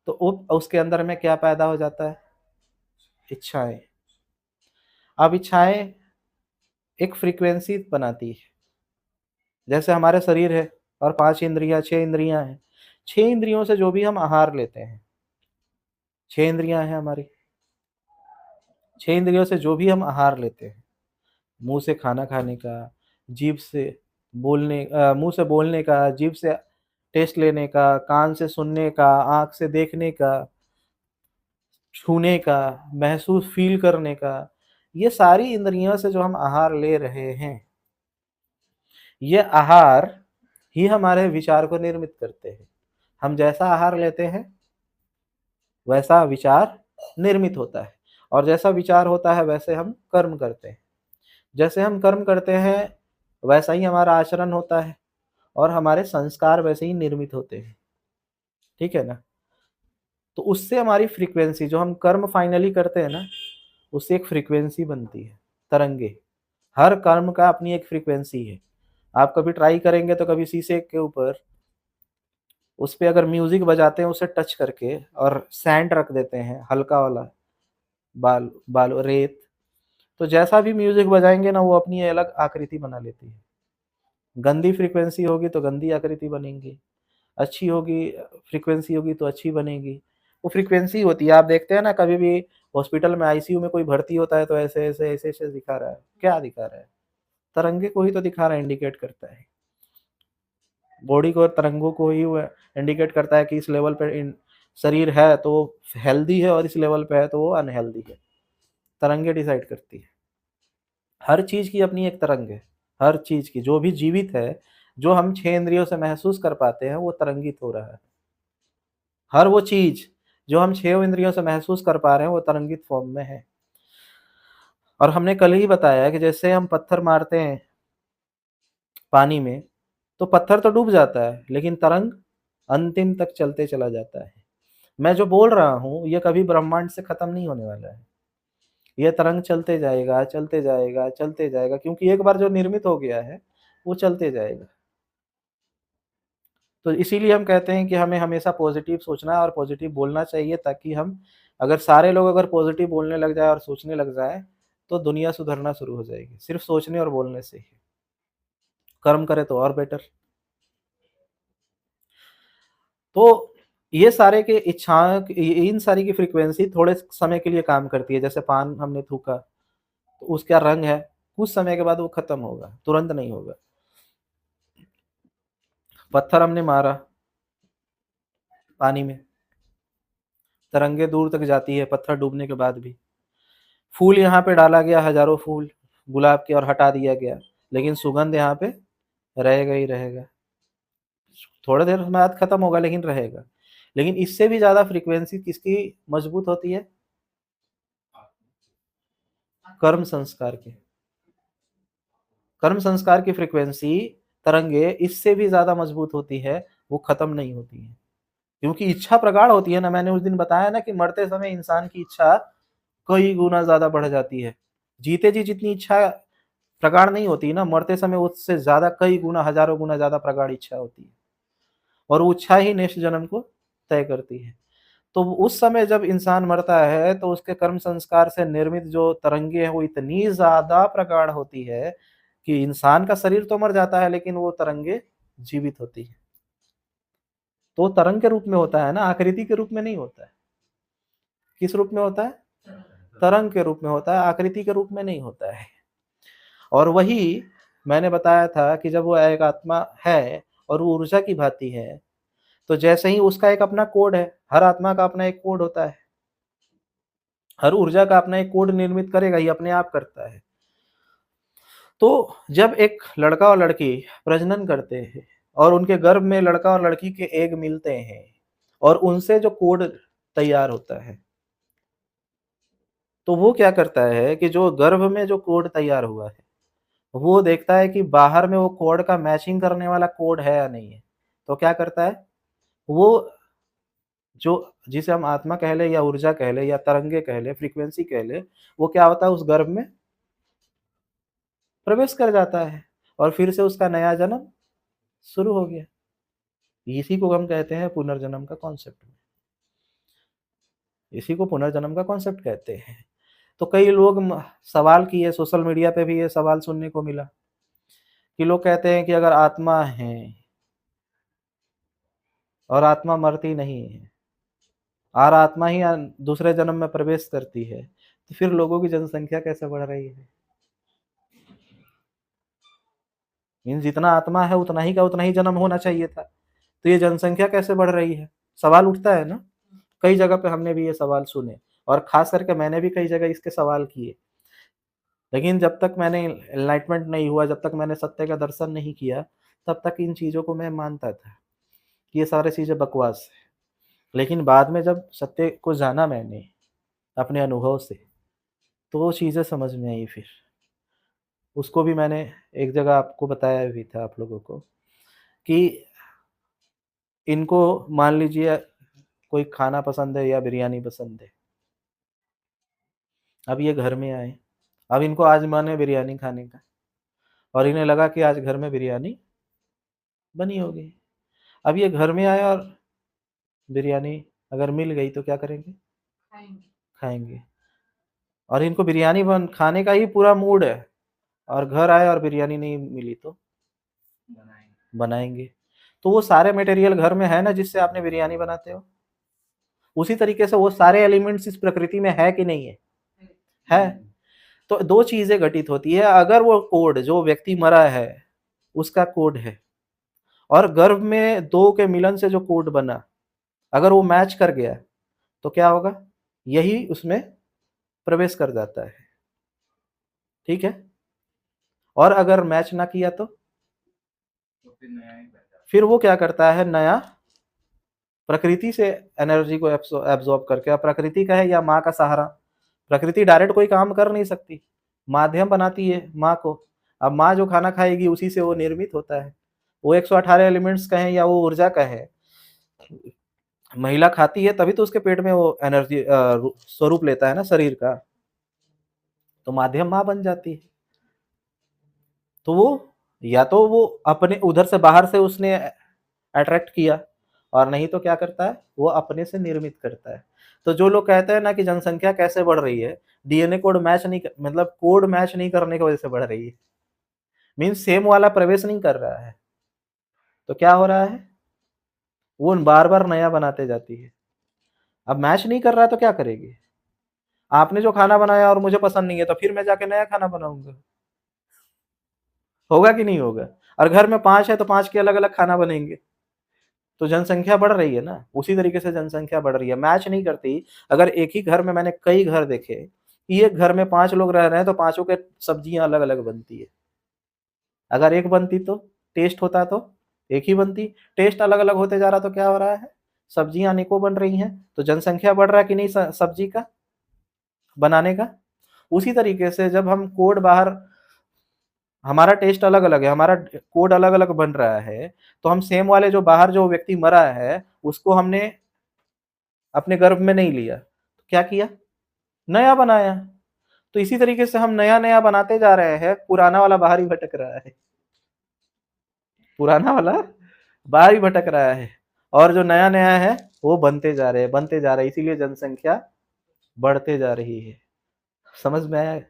तो उसके अंदर में क्या पैदा हो जाता है? इच्छाएँ। अब इच्छाएँ एक फ्रीक्वेंसी बनाती है। जैसे हमारे शरीर है और 5 इंद्रियाँ, 6 इंद्रियाँ हैं। 6 इंद्रियों से जो भी हम आहार लेते हैं, 6 इंद्रियाँ हैं हमारी। 6 इंद्रियों से जो भी हम आहार लेते हैं, मुँह से खाना खाने का, जीभ से मुँह से बोलने का, जीभ से टेस्ट लेने का, कान से सुनने का, आँख से देखने का, छूने का, महसूस फ़ील करने का, ये सारी इंद्रियों से जो हम आहार ले रहे हैं, ये आहार ही हमारे विचार को निर्मित करते हैं। हम जैसा आहार लेते हैं, वैसा विचार निर्मित होता है, और जैसा विचार होता है वैसे हम कर्म करते हैं। जैसे हम कर्म करते हैं, वैसा ही हमारा आचरण होता है, और हमारे संस्कार वैसे ही निर्मित होते हैं। ठीक है ना? तो उससे हमारी फ्रीक्वेंसी, जो हम कर्म फाइनली करते हैं ना, उससे एक फ्रीक्वेंसी बनती है, तरंगे। हर कर्म का अपनी एक फ्रीक्वेंसी है। आप कभी ट्राई करेंगे तो कभी शीशे के ऊपर उस पे अगर म्यूजिक बजाते हैं, उसे टच करके, और सैंड रख देते हैं हल्का वाला, बाल बाल रेत, तो जैसा भी म्यूजिक बजाएंगे ना, वो अपनी अलग आकृति बना लेती है। गंदी फ्रीक्वेंसी होगी तो गंदी आकृति बनेंगी, अच्छी होगी फ्रीक्वेंसी होगी तो अच्छी बनेगी। वो फ्रीक्वेंसी होती है। आप देखते हैं ना, कभी भी हॉस्पिटल में आईसीयू में कोई भर्ती होता है तो ऐसे ऐसे ऐसे ऐसे दिखा रहा है, क्या दिखा रहा है? तरंगे को ही तो दिखा रहा है, इंडिकेट करता है। बॉडी को, तरंगों को ही वो इंडिकेट करता है कि इस लेवल पर शरीर है तो हेल्दी है, और इस लेवल पे है तो वो अनहेल्दी है। तरंगे डिसाइड करती है। हर चीज की अपनी एक तरंग है। हर चीज की, जो भी जीवित है, जो हम 6 इंद्रियों से महसूस कर पाते हैं, वो तरंगित हो रहा है। हर वो चीज जो हम 6 इंद्रियों से महसूस कर पा रहे हैं, वो तरंगित फॉर्म में है। और हमने कल ही बताया कि जैसे हम पत्थर मारते हैं पानी में, तो पत्थर तो डूब जाता है, लेकिन तरंग अंतिम तक चलते चला जाता है। मैं जो बोल रहा हूँ, ये कभी ब्रह्मांड से खत्म नहीं होने वाला है। ये तरंग चलते जाएगा, चलते जाएगा, चलते जाएगा, क्योंकि एक बार जो निर्मित हो गया है, वो चलते जाएगा। तो इसीलिए हम कहते हैं कि हमें हमेशा पॉजिटिव सोचना है और पॉजिटिव बोलना चाहिए, ताकि हम, अगर सारे लोग अगर पॉजिटिव बोलने लग जाए और सोचने लग जाए, तो दुनिया सुधरना शुरू हो जाएगी, सिर्फ सोचने और बोलने से ही। कर्म करे तो और बेटर। तो ये सारे के इच्छा, इन सारी की फ्रीक्वेंसी थोड़े समय के लिए काम करती है। जैसे पान हमने थूका, तो उसका रंग है, कुछ समय के बाद वो खत्म होगा, तुरंत नहीं होगा। पत्थर हमने मारा पानी में, तरंगे दूर तक जाती है पत्थर डूबने के बाद भी। फूल यहाँ पे डाला गया, हजारों फूल गुलाब के, और हटा दिया गया, लेकिन सुगंध यहाँ पे रहेगा ही रहेगा। थोड़ी देर बाद खत्म होगा, लेकिन रहेगा। लेकिन इससे भी ज्यादा फ्रीक्वेंसी किसकी मजबूत होती है? कर्म संस्कार की। कर्म संस्कार की फ्रीक्वेंसी, तरंगे इससे भी ज्यादा मजबूत होती है, वो खत्म नहीं होती है। क्योंकि इच्छा प्रगाढ़ होती है ना, मैंने उस दिन बताया ना कि मरते समय इंसान की इच्छा कई गुना ज्यादा बढ़ जाती है। जीते जी जितनी इच्छा प्रगाढ़ नहीं होती ना, मरते समय उससे ज्यादा, कई गुना, हजारों गुना ज्यादा प्रगाढ़ इच्छा होती है, और वो इच्छा ही नेक्स्ट जन्म को तय करती है। तो उस समय जब इंसान मरता है, तो उसके कर्म संस्कार से निर्मित जो तरंगे हैं, वो इतनी ज्यादा प्रगाढ़ होती है कि इंसान का शरीर तो मर जाता है, लेकिन वो तरंगे जीवित होती है। तो तरंग के रूप में होता है ना, आकृति के रूप में नहीं होता है। किस रूप में होता है? तरंग के रूप में होता है, आकृति के रूप में नहीं होता है। और वही मैंने बताया था कि जब वो एक आत्मा है और वो ऊर्जा की भांति है, तो जैसे ही उसका एक अपना कोड है, हर आत्मा का अपना एक कोड होता है, हर ऊर्जा का अपना एक कोड निर्मित करेगा, ये अपने आप करता है। तो जब एक लड़का और लड़की प्रजनन करते हैं, और उनके गर्भ में लड़का और लड़की के एग मिलते हैं, और उनसे जो कोड तैयार होता है, तो वो क्या करता है कि जो गर्भ में जो कोड तैयार हुआ है, वो देखता है कि बाहर में वो कोड का मैचिंग करने वाला कोड है या नहीं है। तो क्या करता है, वो जो जिसे हम आत्मा कह लें या ऊर्जा कह लें या तरंगे कह लें, फ्रीक्वेंसी कह लें, वो क्या होता है, उस गर्भ में प्रवेश कर जाता है और फिर से उसका नया जन्म शुरू हो गया। इसी को हम कहते हैं पुनर्जन्म का कॉन्सेप्ट। इसी को पुनर्जन्म का कॉन्सेप्ट कहते हैं। तो कई लोग सवाल किए, सोशल मीडिया पे भी ये सवाल सुनने को मिला कि लोग कहते हैं कि अगर आत्मा है और आत्मा मरती नहीं है और आत्मा ही दूसरे जन्म में प्रवेश करती है, तो फिर लोगों की जनसंख्या कैसे बढ़ रही है? मीन जितना आत्मा है उतना ही का उतना ही जन्म होना चाहिए था, तो ये जनसंख्या कैसे बढ़ रही है? सवाल उठता है ना। कई जगह पे हमने भी ये सवाल सुने और खास करके मैंने भी कई जगह इसके सवाल किए। लेकिन जब तक मैंने एनलाइटमेंट नहीं हुआ, जब तक मैंने सत्य का दर्शन नहीं किया, तब तक इन चीज़ों को मैं मानता था कि ये सारी चीज़ें बकवास है। लेकिन बाद में जब सत्य को जाना मैंने अपने अनुभव से, तो वो चीज़ें समझ में आई फिर। उसको भी मैंने एक जगह आपको बताया भी था आप लोगों को कि इनको मान लीजिए कोई खाना पसंद है या बिरयानी पसंद है। अब ये घर में आए, अब इनको आज मन है बिरयानी खाने का और इन्हें लगा कि आज घर में बिरयानी बनी होगी। अब ये घर में आए और बिरयानी अगर मिल गई तो क्या करेंगे? खाएंगे। और इनको बिरयानी बन खाने का ही पूरा मूड है और घर आए और बिरयानी नहीं मिली तो बनाएंगे। तो वो सारे मटेरियल घर में है ना जिससे आपने बिरयानी बनाते हो, उसी तरीके से वो सारे एलिमेंट्स इस प्रकृति में है कि नहीं है? है। तो दो चीजें घटित होती है, अगर वो कोड जो व्यक्ति मरा है उसका कोड है और गर्भ में दो के मिलन से जो कोड बना, अगर वो मैच कर गया तो क्या होगा? यही उसमें प्रवेश कर जाता है। ठीक है। और अगर मैच ना किया तो फिर वो क्या करता है, नया प्रकृति से एनर्जी को एब्जॉर्ब करके। अब प्रकृति का है या माँ का सहारा, प्रकृति डायरेक्ट कोई काम कर नहीं सकती, माध्यम बनाती है माँ को। अब माँ जो खाना खाएगी उसी से वो निर्मित होता है। वो 118 एलिमेंट्स कहें या वो ऊर्जा कहें, महिला खाती है तभी तो उसके पेट में वो एनर्जी स्वरूप लेता है ना शरीर का, तो माध्यम माँ बन जाती है। तो वो या तो वो अपने उधर से बाहर से उसने अट्रैक्ट किया और नहीं तो क्या करता है, वो अपने से निर्मित करता है। तो जो लोग कहते हैं ना कि जनसंख्या कैसे बढ़ रही है, डीएनए कोड मैच नहीं मतलब कोड मैच नहीं करने की वजह से बढ़ रही है। मीन्स सेम वाला प्रवेश नहीं कर रहा है, तो क्या हो रहा है, वो बार बार नया बनाते जाती है। अब मैच नहीं कर रहा है तो क्या करेगी? आपने जो खाना बनाया और मुझे पसंद नहीं है तो फिर मैं जाके नया खाना बनाऊंगा, होगा कि नहीं होगा? और घर में 5 है तो 5 के अलग अलग खाना बनेंगे। तो जनसंख्या बढ़ रही है ना, उसी तरीके से जनसंख्या बढ़ रही है, मैच नहीं करती। अगर एक ही घर में, मैंने कई घर देखे कि एक घर में 5 लोग रह रहे हैं तो पांचों के सब्जियां अलग अलग बनती है। अगर एक बनती तो टेस्ट होता तो एक ही बनती, टेस्ट अलग अलग होते जा रहा तो क्या हो रहा है, सब्जियां अनेकों बन रही हैं। तो जनसंख्या बढ़ रहा है कि नहीं सब्जी का बनाने का? उसी तरीके से जब हम कोड बाहर, हमारा टेस्ट अलग अलग है, हमारा कोड अलग अलग बन रहा है, तो हम सेम वाले जो बाहर जो व्यक्ति मरा है उसको हमने अपने गर्भ में नहीं लिया, तो क्या किया, नया बनाया। तो इसी तरीके से हम नया नया बनाते जा रहे हैं, पुराना वाला बाहर ही भटक रहा है, पुराना वाला बाहर ही भटक रहा है और जो नया नया है वो बनते जा रहे हैं, बनते जा रहे हैं। इसीलिए जनसंख्या बढ़ते जा रही है। समझ में आया?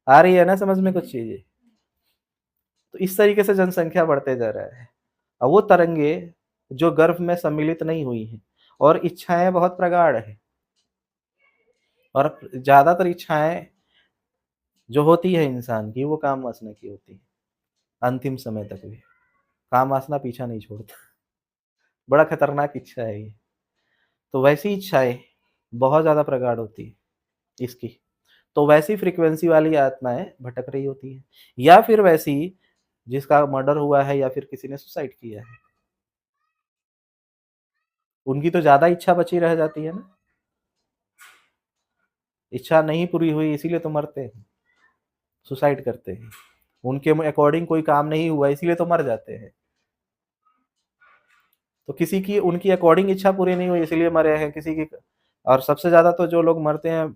आ रही है ना समझ में कुछ चीजें? तो इस तरीके से जनसंख्या बढ़ते जा रहा है। अब वो तरंगे जो गर्भ में सम्मिलित नहीं हुई हैं और इच्छाएं बहुत प्रगाढ़ है, और ज्यादातर इच्छाएं जो होती है इंसान की वो काम वासना की होती है। अंतिम समय तक भी काम वासना पीछा नहीं छोड़ता। बड़ा खतरनाक इच्छा है ये। तो वैसी इच्छाएं बहुत ज्यादा प्रगाढ़ होती है इसकी, तो वैसी फ्रीक्वेंसी वाली आत्माएं भटक रही होती है, या फिर वैसी जिसका मर्डर हुआ है या फिर किसी ने सुसाइड किया है, उनकी तो ज्यादा इच्छा बची रह जाती है ना। इच्छा नहीं पूरी हुई इसीलिए तो मरते हैं, सुसाइड करते हैं। उनके अकॉर्डिंग कोई काम नहीं हुआ इसीलिए तो मर जाते हैं। तो किसी की उनकी अकॉर्डिंग इच्छा पूरी नहीं हुई इसलिए मरे हैं, किसी की। और सबसे ज़्यादा तो जो लोग मरते हैं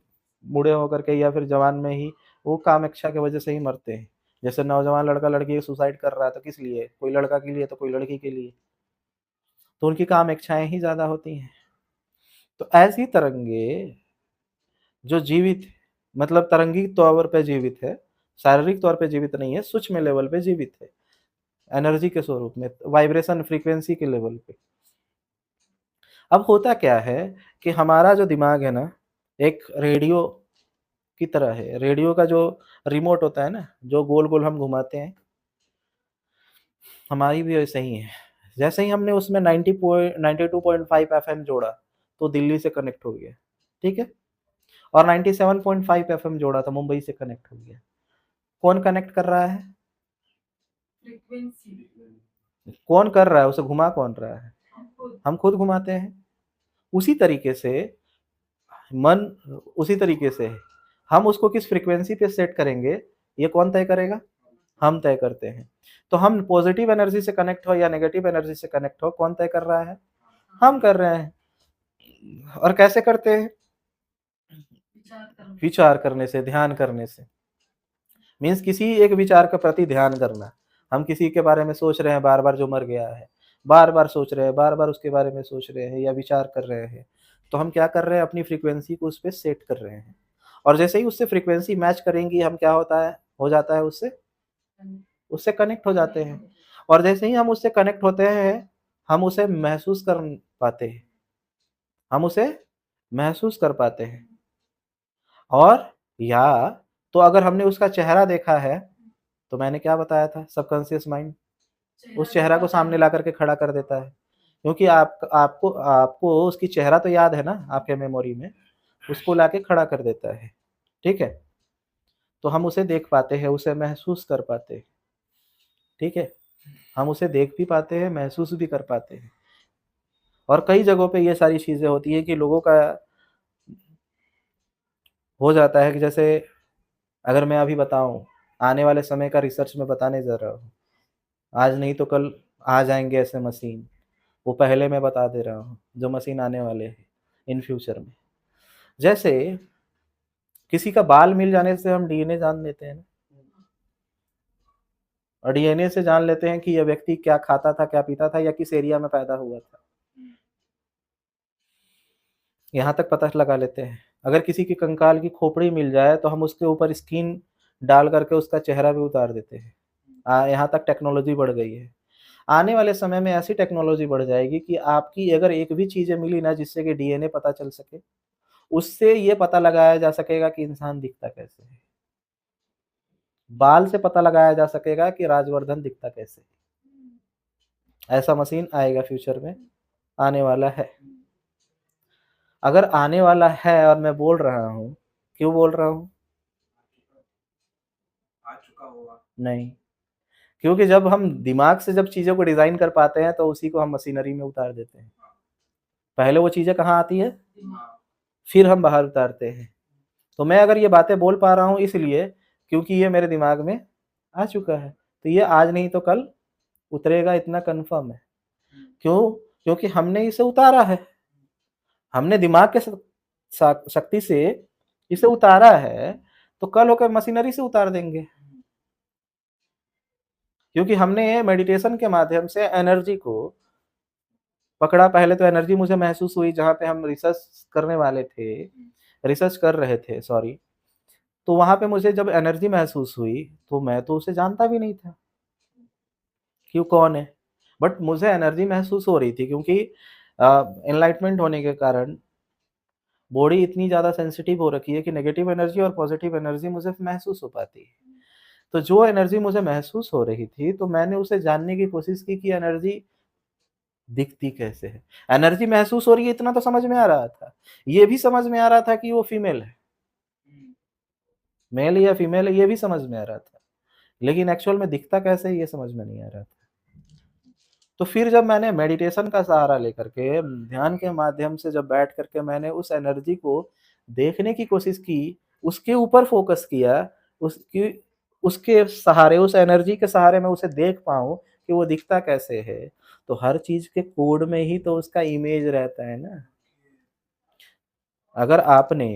बूढ़े होकर के या फिर जवान में ही, वो कामेच्छा की वजह से ही मरते हैं। जैसे नौजवान लड़का-लड़की सुसाइड कर रहा है तो किस लिए? कोई लड़का के लिए तो कोई लड़की के लिए। तो उनकी कामेच्छाएँ ही ज़्यादा होती हैं। तो ऐसी तरंगे जो जीवित मतलब तरंगिक तौर पे जीवित है, शारीरिक तौर पे जीवित नहीं है, सूक्ष्म लेवल पे जीवित है, एनर्जी के स्वरूप में, वाइब्रेशन फ्रीक्वेंसी के लेवल पे। अब होता क्या है कि हमारा जो दिमाग है ना, एक रेडियो की तरह है। रेडियो का जो रिमोट होता है ना, जो गोल-गोल हम घुमाते हैं, हमारी भी वैसे ही है। जैसे ही हमने उसमें 92.5 एफएम जोड़ा, तो दिल्ली से कनेक्ट हो गया, ठीक है? और 97.5 एफएम जोड़ा तो मुंबई से कनेक्ट हो गया। कौन कनेक्ट कर रहा है? फ्रीक्वेंसी कौन कर रहा है? उसे घुमा कौन रहा है? हम खुद हम खुद घुमाते हैं। उसी तरीके से मन उसी तरीके से है। हम उसको किस फ्रीक्वेंसी पे सेट करेंगे, ये कौन तय करेगा? हम तय करते हैं। तो हम पॉजिटिव एनर्जी से कनेक्ट हो या नेगेटिव एनर्जी से कनेक्ट हो, कौन तय कर रहा है? हम कर रहे हैं। और कैसे करते हैं? विचार करना विचार करने से, ध्यान करने से। मीन्स किसी एक विचार के प्रति ध्यान करना। हम किसी के बारे में सोच रहे हैं बार-बार जो मर गया है, बार-बार सोच रहे हैं, बार-बार उसके बारे में सोच रहे हैं या विचार कर रहे हैं, तो हम क्या कर रहे हैं? अपनी फ्रीक्वेंसी को उस पे सेट कर रहे हैं। और जैसे ही उससे फ्रीक्वेंसी मैच करेंगी, हम क्या होता है हो जाता है उससे कनेक्ट हो जाते हैं। और जैसे ही हम उससे कनेक्ट होते हैं, हम उसे महसूस कर पाते हैं। हम उसे महसूस कर पाते हैं। और या तो अगर हमने उसका चेहरा देखा है, तो मैंने क्या बताया था? सबकॉन्शियस माइंड उस चेहरा को सामने ला करके खड़ा कर देता है। क्योंकि आपको आपको उसकी चेहरा तो याद है ना आपके मेमोरी में, उसको लाके खड़ा कर देता है, ठीक है? तो हम उसे देख पाते हैं, उसे महसूस कर पाते हैं, ठीक है? हम उसे देख भी पाते हैं, महसूस भी कर पाते हैं। और कई जगहों पे ये सारी चीज़ें होती हैं कि लोगों का हो जाता है कि जैसे अगर मैं अभी बताऊँ, आने वाले समय का रिसर्च मैं बताने जा रहा हूँ। आज नहीं तो कल आ जाएँगे ऐसे मशीन, वो पहले मैं बता दे रहा हूँ, जो मशीन आने वाले हैं इन फ्यूचर में। जैसे किसी का बाल मिल जाने से हम डीएनए जान लेते हैं ना, और डीएनए से जान लेते हैं कि यह व्यक्ति क्या खाता था, क्या पीता था या किस एरिया में पैदा हुआ था। यहाँ तक पता लगा लेते हैं। अगर किसी की कंकाल की खोपड़ी मिल जाए तो हम उसके ऊपर स्किन डाल करके उसका चेहरा भी उतार देते हैं। यहाँ तक टेक्नोलॉजी बढ़ गई है। आने वाले समय में ऐसी टेक्नोलॉजी बढ़ जाएगी कि आपकी अगर एक भी चीज़ें मिली ना जिससे कि डीएनए पता चल सके, उससे ये पता लगाया जा सकेगा कि इंसान दिखता कैसे है। बाल से पता लगाया जा सकेगा कि राजवर्धन दिखता कैसे है। ऐसा मशीन आएगा फ्यूचर में, आने वाला है। अगर आने वाला है और मैं बोल रहा हूँ, क्यों बोल रहा हूँ? आ चुका होगा। नहीं, क्योंकि जब हम दिमाग से जब चीज़ों को डिज़ाइन कर पाते हैं तो उसी को हम मशीनरी में उतार देते हैं। पहले वो चीज़ें कहाँ आती है? हाँ, फिर हम बाहर उतारते हैं। तो मैं अगर ये बातें बोल पा रहा हूँ इसलिए क्योंकि ये मेरे दिमाग में आ चुका है। तो ये आज नहीं तो कल उतरेगा, इतना कन्फर्म है। क्यों? क्योंकि हमने इसे उतारा है। हमने दिमाग के शक्ति से इसे उतारा है, तो कल होकर मशीनरी से उतार देंगे। क्योंकि हमने मेडिटेशन के माध्यम से एनर्जी को पकड़ा। पहले तो एनर्जी मुझे महसूस हुई जहाँ पे हम रिसर्च करने वाले थे, रिसर्च कर रहे थे सॉरी। तो वहाँ पे मुझे जब एनर्जी महसूस हुई, तो मैं तो उसे जानता भी नहीं था कि वो कौन है। बट मुझे एनर्जी महसूस हो रही थी क्योंकि एनलाइटमेंट होने के कारण बॉडी इतनी ज़्यादा सेंसिटिव हो रखी है कि नेगेटिव एनर्जी और पॉजिटिव एनर्जी मुझे महसूस हो पाती है। तो जो एनर्जी मुझे महसूस हो रही थी, तो मैंने उसे जानने की कोशिश की कि एनर्जी दिखती कैसे है। एनर्जी महसूस हो रही है इतना तो समझ में आ रहा था। ये भी समझ में आ रहा था कि वो फीमेल है। मेल या फीमेल है ये भी समझ में आ रहा था। लेकिन एक्चुअल में दिखता कैसे है ये समझ में नहीं आ रहा था। तो फिर जब मैंने मेडिटेशन का सहारा लेकर के, ध्यान के माध्यम से जब बैठ करके मैंने उस एनर्जी को देखने की कोशिश की, उसके ऊपर फ़ोकस किया, उसकी उसके सहारे, उस एनर्जी के सहारे मैं उसे देख पाऊँ कि वो दिखता कैसे है। तो हर चीज के कोड में ही तो उसका इमेज रहता है ना। अगर आपने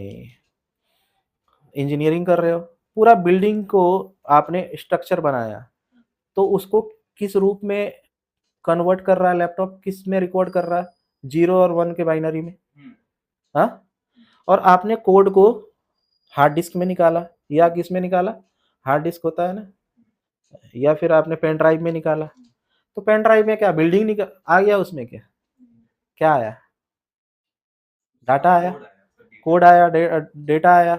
इंजीनियरिंग कर रहे हो, पूरा बिल्डिंग को आपने स्ट्रक्चर बनाया, तो उसको किस रूप में कन्वर्ट कर रहा है लैपटॉप, किस में रिकॉर्ड कर रहा है, 0 और 1 के बाइनरी में। हाँ, और आपने कोड को हार्ड डिस्क में निकाला या किस में निकाला, हार्ड डिस्क होता है ना, या फिर आपने पेन ड्राइव में निकाला। तो पेन ड्राइव में क्या बिल्डिंग निकल आ गया, उसमें क्या क्या आया, डाटा आया, कोड आया, डेटा आया।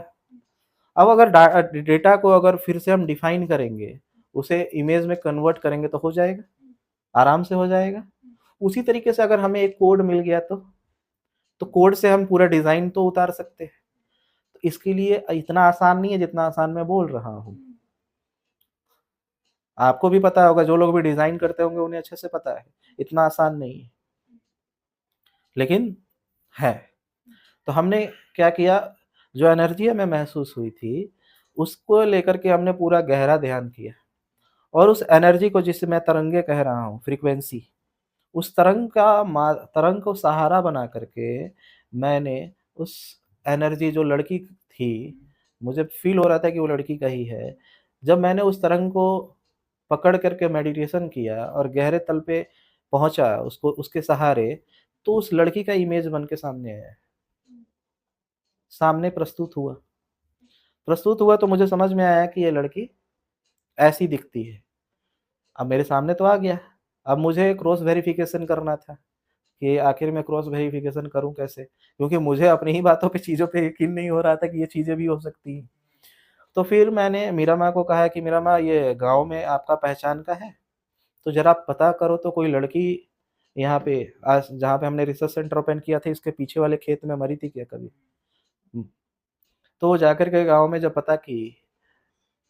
अब अगर डेटा को अगर फिर से हम डिफाइन करेंगे, उसे इमेज में कन्वर्ट करेंगे तो हो जाएगा, आराम से हो जाएगा। उसी तरीके से अगर हमें एक कोड मिल गया तो कोड से हम पूरा डिजाइन तो उतार सकते हैं। तो इसके लिए इतना आसान नहीं है जितना आसान मैं बोल रहा हूँ। आपको भी पता होगा, जो लोग भी डिजाइन करते होंगे उन्हें अच्छे से पता है, इतना आसान नहीं है, लेकिन है। तो हमने क्या किया, जो एनर्जी हमें महसूस हुई थी उसको लेकर के हमने पूरा गहरा ध्यान किया, और उस एनर्जी को, जिसे मैं तरंगे कह रहा हूँ, फ्रीक्वेंसी, उस तरंग को सहारा बना करके मैंने उस एनर्जी, जो लड़की थी, मुझे फील हो रहा था कि वो लड़की का ही है, जब मैंने उस तरंग को पकड़ करके मेडिटेशन किया और गहरे तल पे पहुंचा उसको, उसके सहारे, तो उस लड़की का इमेज बन के सामने आया, सामने प्रस्तुत हुआ तो मुझे समझ में आया कि ये लड़की ऐसी दिखती है। अब मेरे सामने तो आ गया, अब मुझे क्रॉस वेरिफिकेशन करना था कि आखिर मैं क्रॉस वेरिफिकेशन करूं कैसे, क्योंकि मुझे अपनी ही बातों पे, चीज़ों पे यकीन नहीं हो रहा था कि ये चीज़ें भी हो सकती हैं। तो फिर मैंने मीरा माँ को कहा कि मीरा माँ, ये गांव में आपका पहचान का है, तो जरा पता करो तो कोई लड़की यहाँ पे, आज जहाँ पे हमने रिसर्च सेंटर ओपन किया था, इसके पीछे वाले खेत में मरी थी क्या कभी। तो वो जाकर के गांव में जब पता की,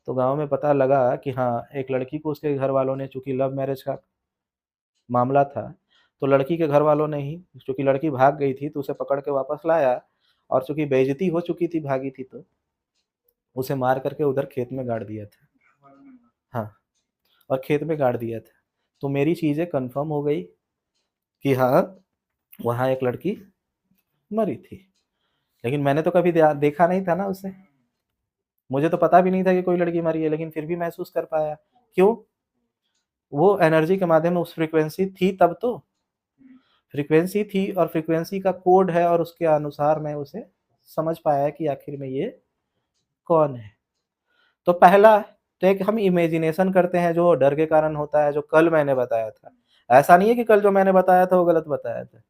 तो गांव में पता लगा कि हाँ, एक लड़की को उसके घर वालों ने, चूंकि लव मैरिज का मामला था, तो लड़की के घर वालों ने ही, चूंकि लड़की भाग गई थी तो उसे पकड़ के वापस लाया, और चूंकि बेइज्जती हो चुकी थी, भागी थी, तो उसे मार करके उधर खेत में गाड़ दिया था। हाँ, और खेत में गाड़ दिया था। तो मेरी चीज़ें कंफर्म हो गई कि हाँ, वहाँ एक लड़की मरी थी, लेकिन मैंने तो कभी देखा नहीं था ना उसे, मुझे तो पता भी नहीं था कि कोई लड़की मरी है, लेकिन फिर भी महसूस कर पाया। क्यों? वो एनर्जी के माध्यम में उस फ्रीक्वेंसी थी, तब तो फ्रीक्वेंसी थी, और फ्रीक्वेंसी का कोड है, और उसके अनुसार मैं उसे समझ पाया कि आखिर में ये कौन है। तो पहला, तो एक हम इमेजिनेशन करते हैं जो डर के कारण होता है, जो कल मैंने बताया था। ऐसा नहीं है कि कल जो मैंने बताया था वो गलत बताया था,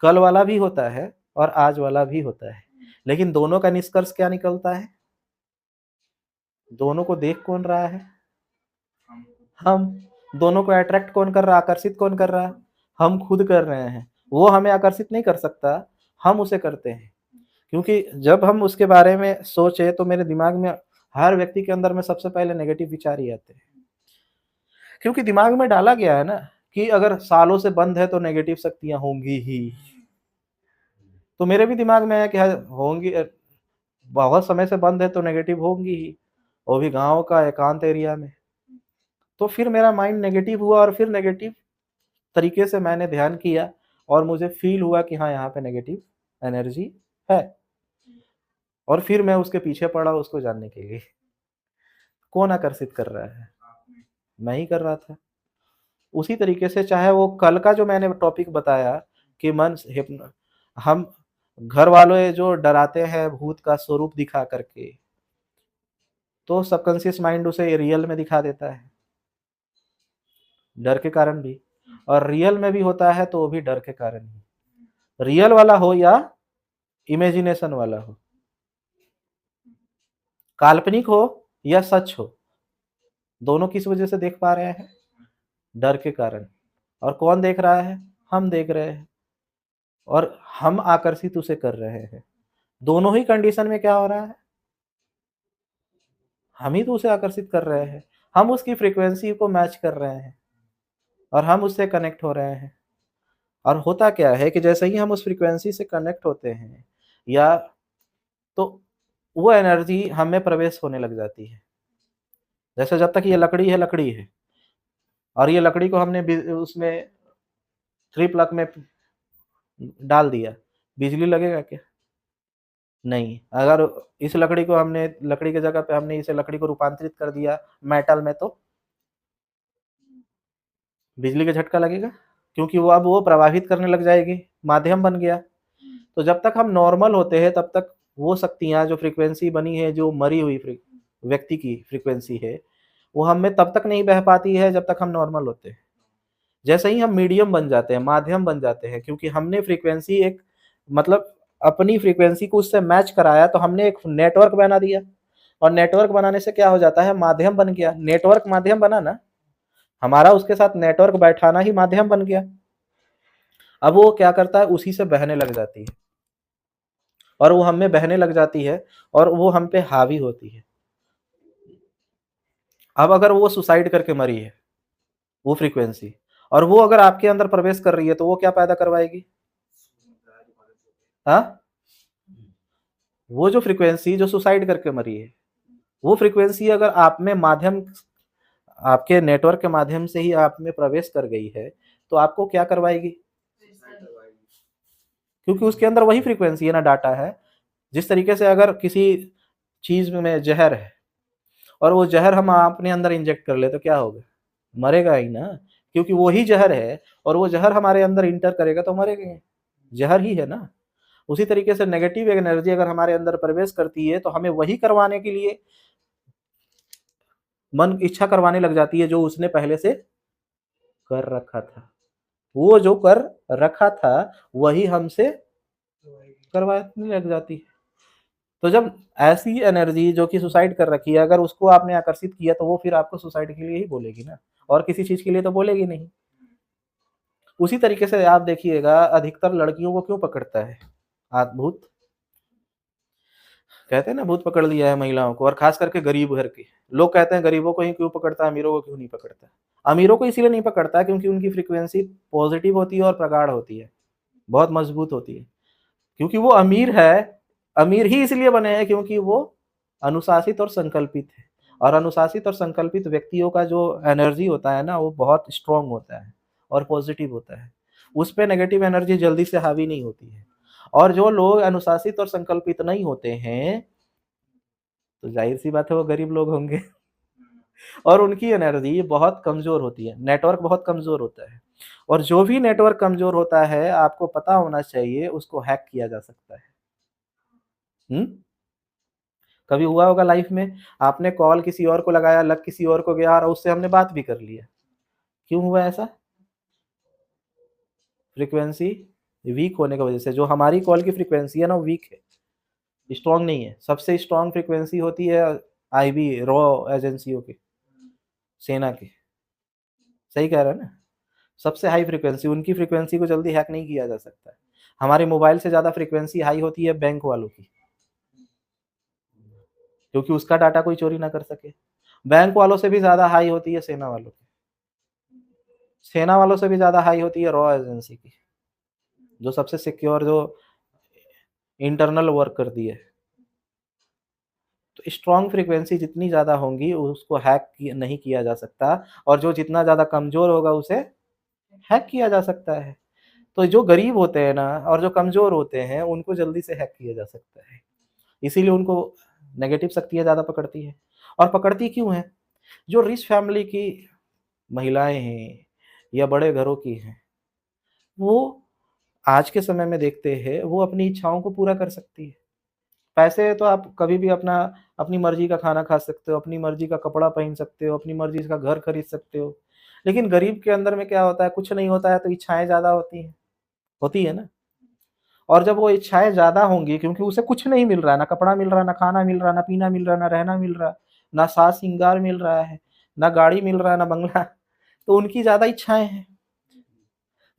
कल वाला भी होता है और आज वाला भी होता है, लेकिन दोनों का निष्कर्ष क्या निकलता है, दोनों को देख कौन रहा है, हम। दोनों को अट्रैक्ट कौन कर रहा है, आकर्षित कौन कर रहा है, हम खुद कर रहे हैं। वो हमें आकर्षित नहीं कर सकता, हम उसे करते हैं। क्योंकि जब हम उसके बारे में सोचे तो मेरे दिमाग में, हर व्यक्ति के अंदर में सबसे पहले नेगेटिव विचार ही आते हैं, क्योंकि दिमाग में डाला गया है ना कि अगर सालों से बंद है तो नेगेटिव शक्तियां होंगी ही। तो मेरे भी दिमाग में है कि होंगी, बहुत समय से बंद है तो नेगेटिव होंगी ही, वो भी गांव का एकांत एरिया में। तो फिर मेरा माइंड नेगेटिव हुआ, और फिर नेगेटिव तरीके से मैंने ध्यान किया, और मुझे फील हुआ कि हाँ, यहाँ पे नेगेटिव एनर्जी है, और फिर मैं उसके पीछे पड़ा उसको जानने के लिए। कौन आकर्षित कर रहा है? मैं ही कर रहा था। उसी तरीके से, चाहे वो कल का जो मैंने टॉपिक बताया कि हम घर वालों जो डराते हैं भूत का स्वरूप दिखा करके, तो सबकॉन्शियस माइंड उसे रियल में दिखा देता है, डर के कारण भी। और रियल में भी होता है तो वो भी डर के कारण ही, रियल वाला हो या इमेजिनेशन वाला हो, काल्पनिक हो या सच हो, दोनों किस वजह से देख पा रहे हैं? डर के कारण। और कौन देख रहा है? हम देख रहे हैं, और हम आकर्षित उसे कर रहे हैं। दोनों ही कंडीशन में क्या हो रहा है? हम ही तो उसे आकर्षित कर रहे हैं, हम उसकी फ्रीक्वेंसी को मैच कर रहे हैं, और हम उससे कनेक्ट हो रहे हैं। और होता क्या है कि जैसे ही हम उस फ्रीक्वेंसी से कनेक्ट होते हैं, या तो वो एनर्जी हमें प्रवेश होने लग जाती है। जैसे जब तक ये लकड़ी है, और ये लकड़ी को हमने उसमें 3 प्लग में डाल दिया, बिजली लगेगा क्या? नहीं। अगर इस लकड़ी को हमने लकड़ी की जगह पे हमने इसे लकड़ी को रूपांतरित कर दिया मेटल में, तो बिजली का झटका लगेगा, क्योंकि वो अब वो प्रवाहित करने लग जाएगी, माध्यम बन गया। तो जब तक हम नॉर्मल होते हैं तब तक वो शक्तियाँ जो फ्रीक्वेंसी बनी है, जो मरी हुई व्यक्ति की फ्रीक्वेंसी है, वो हम में तब तक नहीं बह पाती है जब तक हम नॉर्मल होते हैं। जैसे ही हम मीडियम बन जाते हैं, माध्यम बन जाते हैं, क्योंकि हमने फ्रीक्वेंसी एक मतलब अपनी फ्रीक्वेंसी को उससे मैच कराया, तो हमने एक नेटवर्क बना दिया, और नेटवर्क बनाने से क्या हो जाता है, माध्यम बन गया। नेटवर्क माध्यम बना ना, हमारा उसके साथ नेटवर्क बैठाना ही माध्यम बन गया। अब वो क्या करता है, उसी से बहने लग जाती है, और वो हम में बहने लग जाती है, और वो हम पे हावी होती है। अब अगर वो सुसाइड करके मरी है, वो फ्रीक्वेंसी, और वो अगर आपके अंदर प्रवेश कर रही है, तो वो क्या पैदा करवाएगी? हाँ, वो जो फ्रीक्वेंसी जो सुसाइड करके मरी है, वो फ्रीक्वेंसी अगर आप में माध्यम, आपके नेटवर्क के माध्यम से ही आप में प्रवेश कर गई है, तो आपको क्या करवाएगी? क्योंकि उसके अंदर वही फ्रीक्वेंसी है ना, डाटा है। जिस तरीके से अगर किसी चीज में जहर है, और वो जहर हम अपने अंदर इंजेक्ट कर ले, तो क्या होगा? मरेगा ही ना, क्योंकि वो ही जहर है, और वो जहर हमारे अंदर इंटर करेगा तो मरेगा ही। जहर ही है ना। उसी तरीके से नेगेटिव एनर्जी अगर हमारे अंदर प्रवेश करती है, तो हमें वही करवाने के लिए मन इच्छा करवाने लग जाती है, जो उसने पहले से कर रखा था। वो जो कर रखा था वही हमसे करवाने लग जाती है। तो जब ऐसी एनर्जी जो कि सुसाइड कर रखी है, अगर उसको आपने आकर्षित किया, तो वो फिर आपको सुसाइड के लिए ही बोलेगी ना, और किसी चीज के लिए तो बोलेगी नहीं। उसी तरीके से आप देखिएगा, अधिकतर लड़कियों को क्यों पकड़ता है भूत? कहते हैं ना, भूत पकड़ लिया है महिलाओं को, और खास करके गरीब घर के लोग कहते हैं गरीबों को ही क्यों पकड़ता है, अमीरों को क्यों नहीं पकड़ता? अमीरों को इसीलिए नहीं पकड़ता क्योंकि उनकी फ्रीक्वेंसी पॉजिटिव होती है और प्रगाढ़ होती है, बहुत मजबूत होती है। क्योंकि वो अमीर है, अमीर ही इसलिए बने हैं क्योंकि वो अनुशासित और संकल्पित है, और अनुशासित और संकल्पित व्यक्तियों का जो एनर्जी होता है ना, वो बहुत स्ट्रांग होता है और पॉजिटिव होता है। उस पर नेगेटिव एनर्जी जल्दी से हावी नहीं होती है। और जो लोग अनुशासित और संकल्पित नहीं होते हैं, तो जाहिर सी बात है वो गरीब लोग होंगे और उनकी एनर्जी बहुत कमजोर होती है, नेटवर्क बहुत कमजोर होता है। और जो भी नेटवर्क कमजोर होता है, आपको पता होना चाहिए, उसको हैक किया जा सकता है। कभी हुआ होगा लाइफ में, आपने कॉल किसी और को लगाया, लग किसी और को गया, और उससे हमने बात भी कर लिया। क्यों हुआ ऐसा? फ्रीक्वेंसी वीक होने की वजह से। जो हमारी कॉल की फ्रीक्वेंसी है ना, वो वीक है, स्ट्रांग नहीं है। सबसे स्ट्रांग फ्रीक्वेंसी होती है आईबी रॉ एजेंसियों की, सेना की। सही कह रहा है ना, सबसे हाई फ्रीक्वेंसी, उनकी फ्रीक्वेंसी को जल्दी हैक नहीं किया जा सकता है। हमारे मोबाइल से ज्यादा फ्रीक्वेंसी हाई होती है बैंक वालों की, क्योंकि उसका डाटा कोई चोरी ना कर सके। बैंक वालों से भी ज्यादा हाई होती है सेना वालों की, सेना वालों से भी ज्यादा हाई होती है रॉ एजेंसी की, जो सबसे सिक्योर, जो इंटरनल वर्क करती है। तो स्ट्रॉन्ग फ्रीक्वेंसी जितनी ज़्यादा होंगी, उसको हैक नहीं किया जा सकता, और जो जितना ज़्यादा कमज़ोर होगा उसे हैक किया जा सकता है। तो जो गरीब होते हैं ना, और जो कमज़ोर होते हैं, उनको जल्दी से हैक किया जा सकता है। इसीलिए उनको नेगेटिव शक्तियाँ ज़्यादा पकड़ती हैं। और पकड़ती क्यों हैं? जो रिच फैमिली की महिलाएं हैं या बड़े घरों की हैं, वो आज के समय में देखते हैं, वो अपनी इच्छाओं को पूरा कर सकती है। पैसे तो आप कभी भी अपनी मर्जी का खाना खा सकते हो, अपनी मर्जी का कपड़ा पहन सकते हो, अपनी मर्जी का घर खरीद सकते हो। लेकिन गरीब के अंदर में क्या होता है, कुछ नहीं होता है, तो इच्छाएं ज्यादा होती है ना। और जब वो इच्छाएं ज्यादा होंगी, क्योंकि उसे कुछ नहीं मिल रहा है, ना कपड़ा मिल रहा है, ना खाना मिल रहा है, ना पीना मिल रहा है, ना रहना मिल रहा है, ना साज श्रृंगार मिल रहा है, ना गाड़ी मिल रहा है, ना बंगला, तो उनकी ज्यादा इच्छाएं हैं।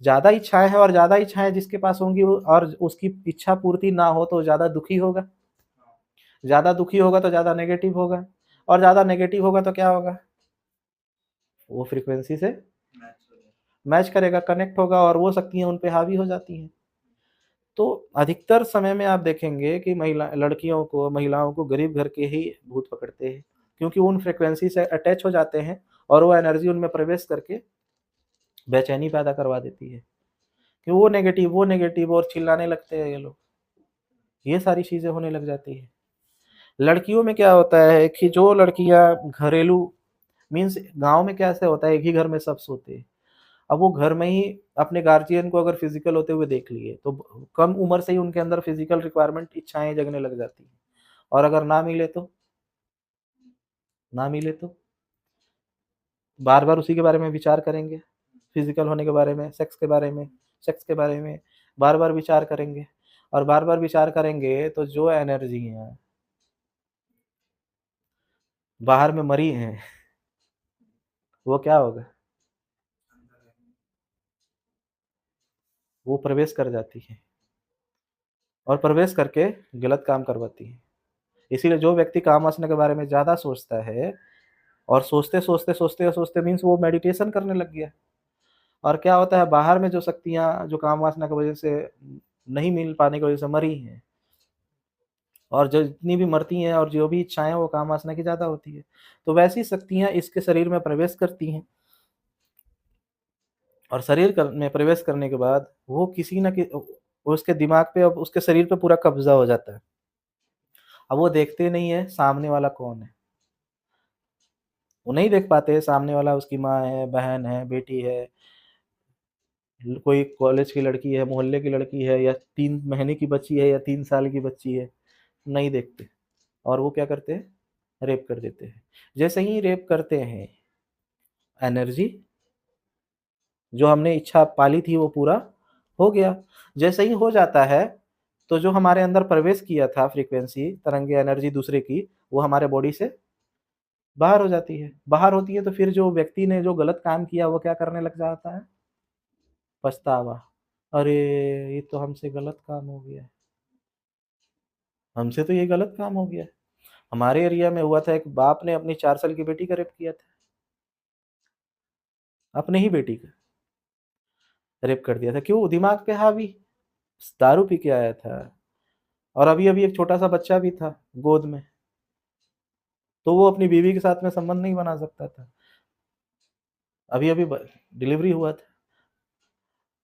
ज्यादा इच्छाएं हैं, और ज्यादा इच्छाएं जिसके पास होंगी, और उसकी इच्छा पूर्ति ना हो, तो ज्यादा दुखी होगा। ज्यादा दुखी होगा तो ज्यादा नेगेटिव होगा, और ज्यादा नेगेटिव होगा तो क्या होगा, वो फ्रीक्वेंसी से मैच करेगा, कनेक्ट होगा, और वो शक्तियां उन पे हावी हो जाती हैं। तो अधिकतर समय में आप देखेंगे कि महिलाओं को गरीब घर के ही भूत पकड़ते हैं, क्योंकि उन फ्रीक्वेंसी से अटैच हो जाते हैं, और वो एनर्जी उनमें प्रवेश करके बेचैनी पैदा करवा देती है। कि वो नेगेटिव और चिल्लाने लगते हैं ये लोग। ये सारी चीज़ें होने लग जाती है। लड़कियों में क्या होता है कि जो लड़कियाँ घरेलू मीन्स गाँव में कैसे होता है, एक ही घर में सब सोते हैं। अब वो घर में ही अपने गार्जियन को अगर फिज़िकल होते हुए देख लिए, तो कम उम्र से ही उनके अंदर फिज़िकल रिक्वायरमेंट इच्छाएँ जगने लग जाती हैं। और अगर ना मिले तो? ना मिले तो? बार-बार उसी के बारे में विचार करेंगे, फिज़िकल होने के बारे में, सेक्स के बारे में बार-बार विचार करेंगे और बार-बार विचार करेंगे तो जो एनर्जियाँ बाहर में मरी हैं, वो क्या होगा? वो प्रवेश कर जाती हैं और प्रवेश करके गलत काम करवाती हैं। इसीलिए जो व्यक्ति कामवासना के बारे में ज़्यादा सोचता है और सोचते मीन्स वो मेडिटेशन करने लग गया। और क्या होता है बाहर में जो शक्तियाँ जो कामवासना की वजह से नहीं मिल पाने की वजह से मरी हैं और जो जितनी भी मरती हैं और जो भी इच्छाएँ वो कामवासना की ज़्यादा होती है। तो वैसी शक्तियाँ इसके शरीर में प्रवेश करती हैं और में प्रवेश करने के बाद वो किसी न कि उसके दिमाग पे अब उसके शरीर पे पूरा कब्ज़ा हो जाता है। अब वो देखते नहीं है सामने वाला कौन है। वो नहीं देख पाते सामने वाला उसकी माँ है, बहन है, बेटी है, कोई कॉलेज की लड़की है, मोहल्ले की लड़की है या 3 महीने की बच्ची है या 3 साल की बच्ची है, नहीं देखते और वो क्या करते हैं? रेप कर देते हैं। जैसे ही रेप करते हैं, एनर्जी जो हमने इच्छा पाली थी वो पूरा हो गया। जैसे ही हो जाता है, तो जो हमारे अंदर प्रवेश किया था फ्रीक्वेंसी, तरंगे, एनर्जी दूसरे की, वो हमारे बॉडी से बाहर हो जाती है। बाहर होती है तो फिर जो व्यक्ति ने जो गलत काम किया वो क्या करने लग जाता है? पछतावा। अरे! ये तो हमसे गलत काम हो गया है। हमसे तो ये गलत काम हो गया है। हमारे एरिया में हुआ था एक बाप ने अपनी 4 साल की बेटी का रेप किया था। अपने ही बेटी का रेप कर दिया था। क्यों? दिमाग पे हावी। दारू पी के आया था और अभी-अभी एक छोटा-सा बच्चा भी था गोद में। तो वो अपनी बीवी के साथ में संबंध नहीं बना सकता था। अभी-अभी ब डिलीवरी हुआ था।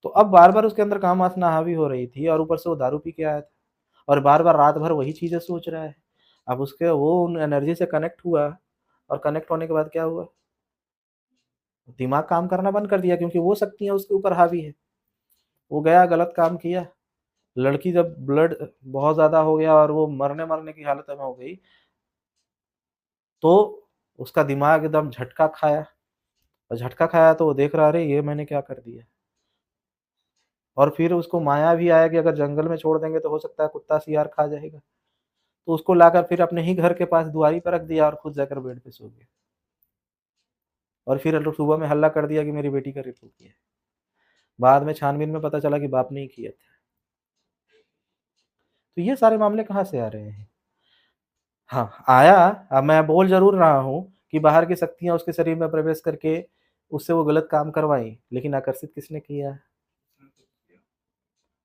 तो अब बार-बार उसके अंदर काम-वासना हावी हो रही थी और ऊपर से वो दारू पी के आया था और बार-बार रात भर वही चीज़ें सोच रहा है। अब उसके वो उन एनर्जी से कनेक्ट हुआ और कनेक्ट होने के बाद क्या हुआ? दिमाग काम करना बंद कर दिया क्योंकि वो शक्तियाँ उसके ऊपर हावी है। वो गया गलत काम किया। लड़की जब ब्लड बहुत ज़्यादा हो गया और वो मरने-मरने की हालत में हो गई, तो उसका दिमाग एकदम झटका खाया और झटका खाया तो वो देख रहा, अरे! ये मैंने क्या कर दिया? और फिर उसको माया भी आया कि अगर जंगल में छोड़ देंगे तो हो सकता है कुत्ता शियार खा जाएगा। तो उसको लाकर फिर अपने ही घर के पास दुआरी पे रख दिया और खुद जाकर बेड पे सो गया। और फिर सुबह में हल्ला कर दिया कि मेरी बेटी का रेप हो गया है। बाद में छानबीन में पता चला कि बाप ने ही किया था। तो ये सारे मामले कहाँ से आ रहे हैं? हाँ, आया। अब मैं बोल ज़रूर रहा हूँ कि बाहर की शक्तियाँ उसके शरीर में प्रवेश करके उससे वो गलत काम करवाईं, लेकिन आकर्षित किसने किया?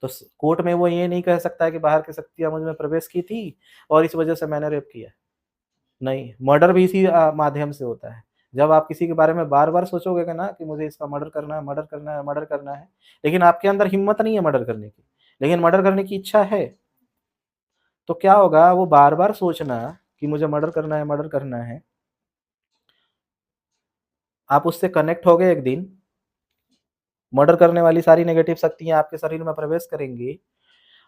तो स कोर्ट में वो ये नहीं कह सकता है कि बाहर की शक्तियाँ मुझ में प्रवेश की थी और इस वजह से मैंने रेप किया। नहीं, मर्डर भी इसी माध्यम से होता है। जब आप किसी के बारे में बार-बार सोचोगे कि ना कि मुझे इसका मर्डर करना है, मर्डर करना है, मर्डर करना है, लेकिन आपके अंदर हिम्मत नहीं है मर्डर करने की, लेकिन मर्डर करने की इच्छा है, तो क्या होगा वो बार-बार सोचना कि मुझे मर्डर करना है, आप उससे कनेक्ट हो गए एक दिन, मर्डर करने वाली सारी नेगेटिव शक्तियाँ आपके शरीर में प्रवेश करेंगी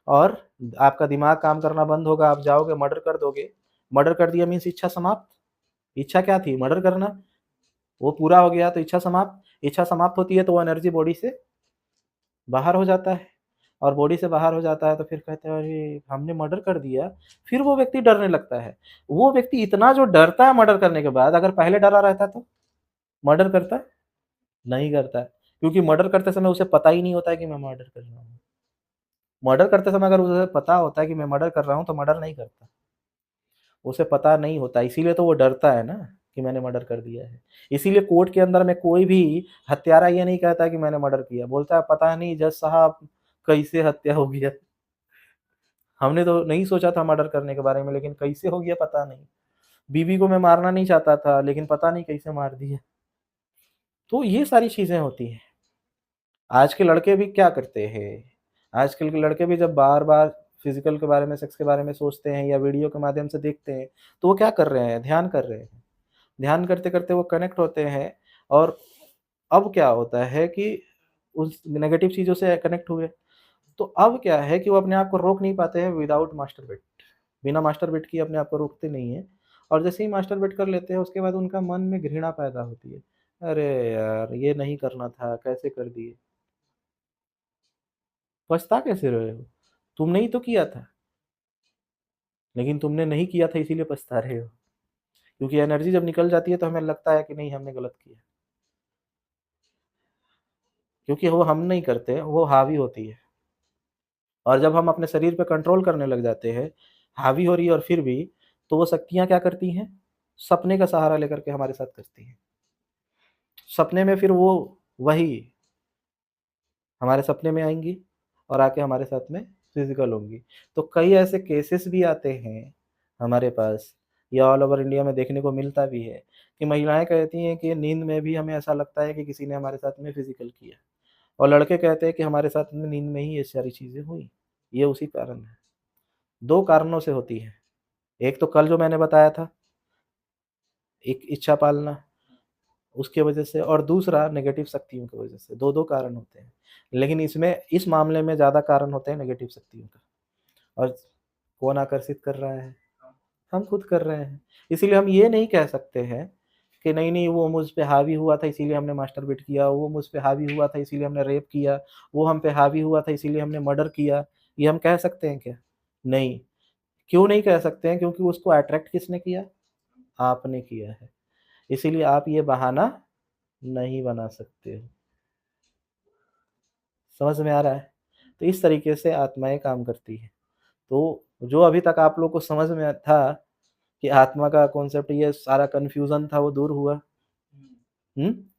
और आपका दिमाग काम करना बंद होगा, आप जाओगे मर्डर कर दोगे। मर्डर कर दिया मीन्स इच्छा समाप्त। इच्छा क्या थी? मर्डर करना। वो पूरा हो गया तो इच्छा समाप्त। इच्छा समाप्त होती है तो वो एनर्जी बॉडी से बाहर हो जाता है और बॉडी से बाहर हो जाता है तो फिर कहते हैं अरे! हमने मर्डर कर दिया। फिर वो व्यक्ति डरने लगता है। वो व्यक्ति इतना जो डरता है मर्डर करने के बाद, अगर पहले डरा रहता तो मर्डर करता? नहीं करता। क्योंकि मर्डर करते समय उसे पता ही नहीं होता है कि मैं मर्डर कर रहा हूँ। मर्डर करते समय अगर उसे पता होता है कि मैं मर्डर कर रहा हूँ तो मर्डर नहीं करता। उसे पता नहीं होता, इसीलिए तो वो डरता है ना कि मैंने मर्डर कर दिया है। इसीलिए कोर्ट के अंदर में कोई भी हत्यारा ये नहीं कहता कि मैंने मर्डर किया, बोलता है पता नहीं जज साहब कैसे हत्या हो गया। हमने तो नहीं सोचा था मर्डर करने के बारे में लेकिन कैसे हो गया पता नहीं। बीवी को मैं मारना नहीं चाहता था लेकिन पता नहीं कैसे मार दिया। तो ये सारी चीज़ें होती हैं। आज के लड़के भी क्या करते हैं, आजकल के लड़के भी जब बार-बार फिज़िकल के बारे में, सेक्स के बारे में सोचते हैं या वीडियो के माध्यम से देखते हैं, तो वो क्या कर रहे हैं, ध्यान कर रहे हैं। ध्यान करते-करते वो कनेक्ट होते हैं और अब क्या होता है कि उस नेगेटिव चीज़ों से कनेक्ट हुए, तो अब क्या है कि वो अपने आप को रोक नहीं पाते हैं विदाउट मास्टरबेट। बिना मास्टरबेट किए अपने आप को रोकते नहीं हैं और जैसे ही मास्टरबेट कर लेते हैं उसके बाद उनका मन में घृणा पैदा होती है। अरे यार! ये नहीं करना था, कैसे कर दिए? पछता कैसे रहे हो? तुमने ही तो किया था, लेकिन तुमने नहीं किया था इसीलिए पछता रहे हो। क्योंकि एनर्जी जब निकल जाती है तो हमें लगता है कि नहीं हमने गलत किया। क्योंकि वो हम नहीं करते, वो हावी होती है। और जब हम अपने शरीर पे कंट्रोल करने लग जाते हैं, हावी हो रही है और फिर भी, तो वो शक्तियाँ क्या करती हैं? सपने का सहारा लेकर के हमारे साथ करती हैं। सपने में फिर वो वही हमारे सपने में आएँगी और आके हमारे साथ में फिज़िकल होंगी। तो कई ऐसे केसेस भी आते हैं हमारे पास, या ऑल ओवर इंडिया में देखने को मिलता भी है कि महिलाएँ कहती हैं कि नींद में भी हमें ऐसा लगता है कि किसी ने हमारे साथ में फिज़िकल किया, और लड़के कहते हैं कि हमारे साथ में नींद में ही ये सारी चीज़ें हुई। ये उसी कारण है। 2 कारणों से होती है। एक तो कल जो मैंने बताया था, एक इच्छा पालना, उसके वजह से, और दूसरा नेगेटिव शक्तियों की वजह से। 2-2 कारण होते हैं। लेकिन इसमें इस मामले में ज़्यादा कारण होते हैं नेगेटिव शक्तियों का। और कौन आकर्षित कर रहा है? हम खुद कर रहे हैं। इसीलिए हम ये नहीं कह सकते हैं कि नहीं-नहीं वो मुझ पे हावी हुआ था इसीलिए हमने मास्टरबेट किया, वो मुझ पे हावी हुआ था इसीलिए हमने रेप किया, वो हम पे हावी हुआ था इसीलिए हमने मर्डर किया। ये हम कह सकते हैं क्या? नहीं। क्यों नहीं कह सकते हैं? क्योंकि उसको अट्रैक्ट किसने किया? आपने किया है। इसीलिए आप ये बहाना नहीं बना सकते हो। समझ में आ रहा है? तो इस तरीके से आत्माएँ काम करती हैं। तो जो अभी तक आप लोग को समझ में था कि आत्मा का कॉन्सेप्ट, ये सारा कन्फ्यूज़न था, वो दूर हुआ? हुँ?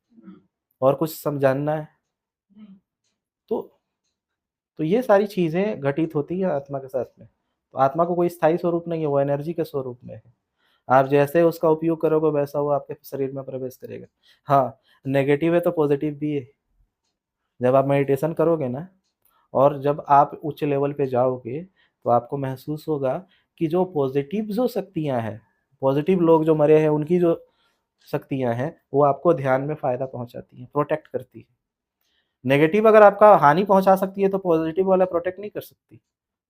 और कुछ जानना है? तो ये सारी चीज़ें घटित होती हैं आत्मा के साथ में। तो आत्मा को कोई स्थायी स्वरूप नहीं है, वो एनर्जी के स्वरूप में है। आप जैसे उसका उपयोग करोगे वैसा वो आपके शरीर में प्रवेश करेगा। हाँ, नेगेटिव है तो पॉज़िटिव भी है। जब आप मेडिटेशन करोगे ना, और जब आप उच्च लेवल पे जाओगे, तो आपको महसूस होगा कि जो पॉज़िटिव जो शक्तियाँ हैं, पॉज़िटिव लोग जो मरे हैं उनकी जो शक्तियाँ हैं, वो आपको ध्यान में फ़ायदा पहुँचाती हैं, प्रोटेक्ट करती हैं। नेगेटिव अगर आपका हानि पहुँचा सकती है तो पॉज़िटिव वाला प्रोटेक्ट नहीं कर सकती,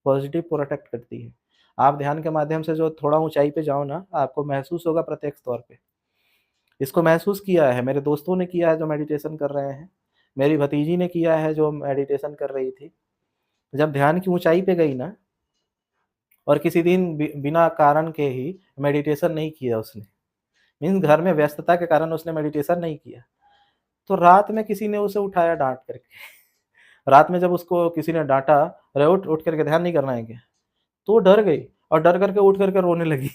पॉज़िटिव प्रोटेक्ट करती है। आप ध्यान के माध्यम से जो थोड़ा ऊँचाई पे जाओ ना, आपको महसूस होगा प्रत्यक्ष तौर पे। इसको महसूस किया है, मेरे दोस्तों ने किया है जो मेडिटेशन कर रहे हैं, मेरी भतीजी ने किया है जो मेडिटेशन कर रही थी। जब ध्यान की ऊँचाई पे गई ना, और किसी दिन बिना कारण के ही मेडिटेशन नहीं किया उसने, मीन्स घर में व्यस्तता के कारण उसने मेडिटेशन नहीं किया, तो रात में किसी ने उसे उठाया डाँट करके। रात में जब उसको किसी ने डाँटा, "अरे उठ, उठ करके ध्यान नहीं करना है क्या?" तो वो डर गई और डर करके उठ करके रोने लगी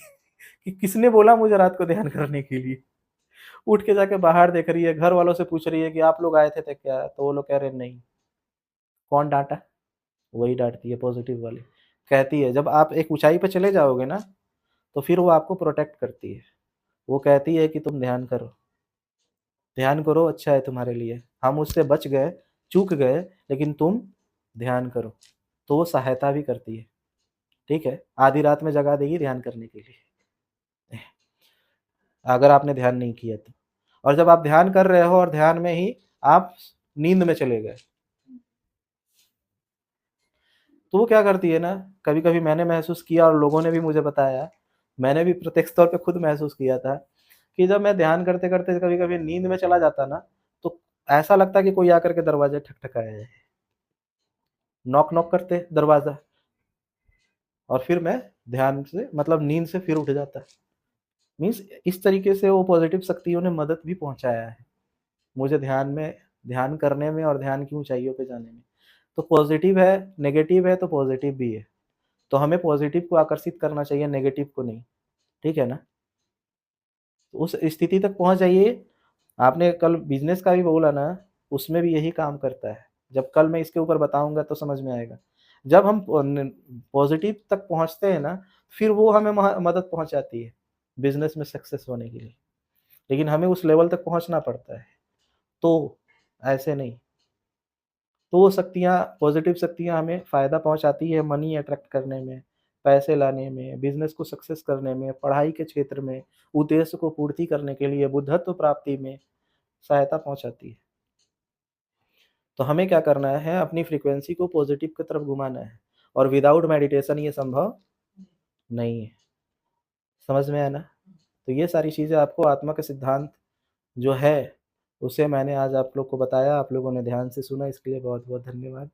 कि किसने बोला मुझे रात को ध्यान करने के लिए? उठ के जाके बाहर देख रही है, घर वालों से पूछ रही है कि आप लोग आए थे क्या? तो वो लोग कह रहे हैं नहीं। कौन डाँटा? वही डाँटती है पॉज़िटिव वाली। कहती है जब आप एक ऊँचाई पे चले जाओगे ना, तो फिर वो आपको प्रोटेक्ट करती है। वो कहती है कि तुम ध्यान करो अच्छा है तुम्हारे लिए। हम उससे बच गए, चूक गए, लेकिन तुम ध्यान करो। तो वो सहायता भी करती है, ठीक है? आधी रात में जगा देगी ध्यान करने के लिए, अगर आपने ध्यान नहीं किया तो। और जब आप ध्यान कर रहे हो और ध्यान में ही आप नींद में चले गए, तो वो क्या करती है ना, कभी-कभी मैंने महसूस किया और लोगों ने भी मुझे बताया, मैंने भी प्रत्यक्ष तौर पे खुद महसूस किया था कि जब मैं ध्यान करते-करते कभी-कभी नींद में चला जाता ना, तो ऐसा लगता कि कोई आकर के दरवाज़ा ठकठकाया है। नॉक-नॉक करते दरवाज़ा, और फिर मैं ध्यान से मतलब नींद से फिर उठ जाता। मीन्स इस तरीके से वो पॉज़िटिव शक्तियों ने मदद भी पहुँचाया है, मुझे ध्यान करने में और ध्यान की ऊँचाइयों पे जाने में। तो पॉज़िटिव है, नेगेटिव है तो पॉज़िटिव भी है। तो हमें पॉज़िटिव को आकर्षित करना चाहिए, नेगेटिव को नहीं, ठीक है ना? तो उस स्थिति तक पहुँच जाइए। आपने कल बिज़नेस का भी बोला ना, उसमें भी यही काम करता है। जब कल मैं इसके ऊपर बताऊँगा तो समझ में आएगा। जब हम पॉज़िटिव तक पहुँचते हैं ना, फिर वो हमें मदद पहुँचाती है, बिज़नेस में सक्सेस होने के लिए। लेकिन हमें उस लेवल तक पहुँचना पड़ता है। तो ऐसे नहीं, तो वो शक्तियाँ, पॉजिटिव शक्तियाँ हमें फ़ायदा पहुँचाती है मनी अट्रैक्ट करने में, पैसे लाने में, बिज़नेस को सक्सेस करने में, पढ़ाई के क्षेत्र में, उद्देश्य को पूर्ति करने के लिए, बुद्धत्व प्राप्ति में सहायता पहुँचाती है। तो हमें क्या करना है, अपनी फ्रीक्वेंसी को पॉजिटिव की तरफ घुमाना है, और विदाउट मेडिटेशन ये संभव नहीं है। समझ में आया ना? तो ये सारी चीज़ें आपको आत्मा का सिद्धांत जो है, उसे मैंने आज आप लोग को बताया, आप लोगों ने ध्यान से सुना, इसके लिए बहुत-बहुत धन्यवाद।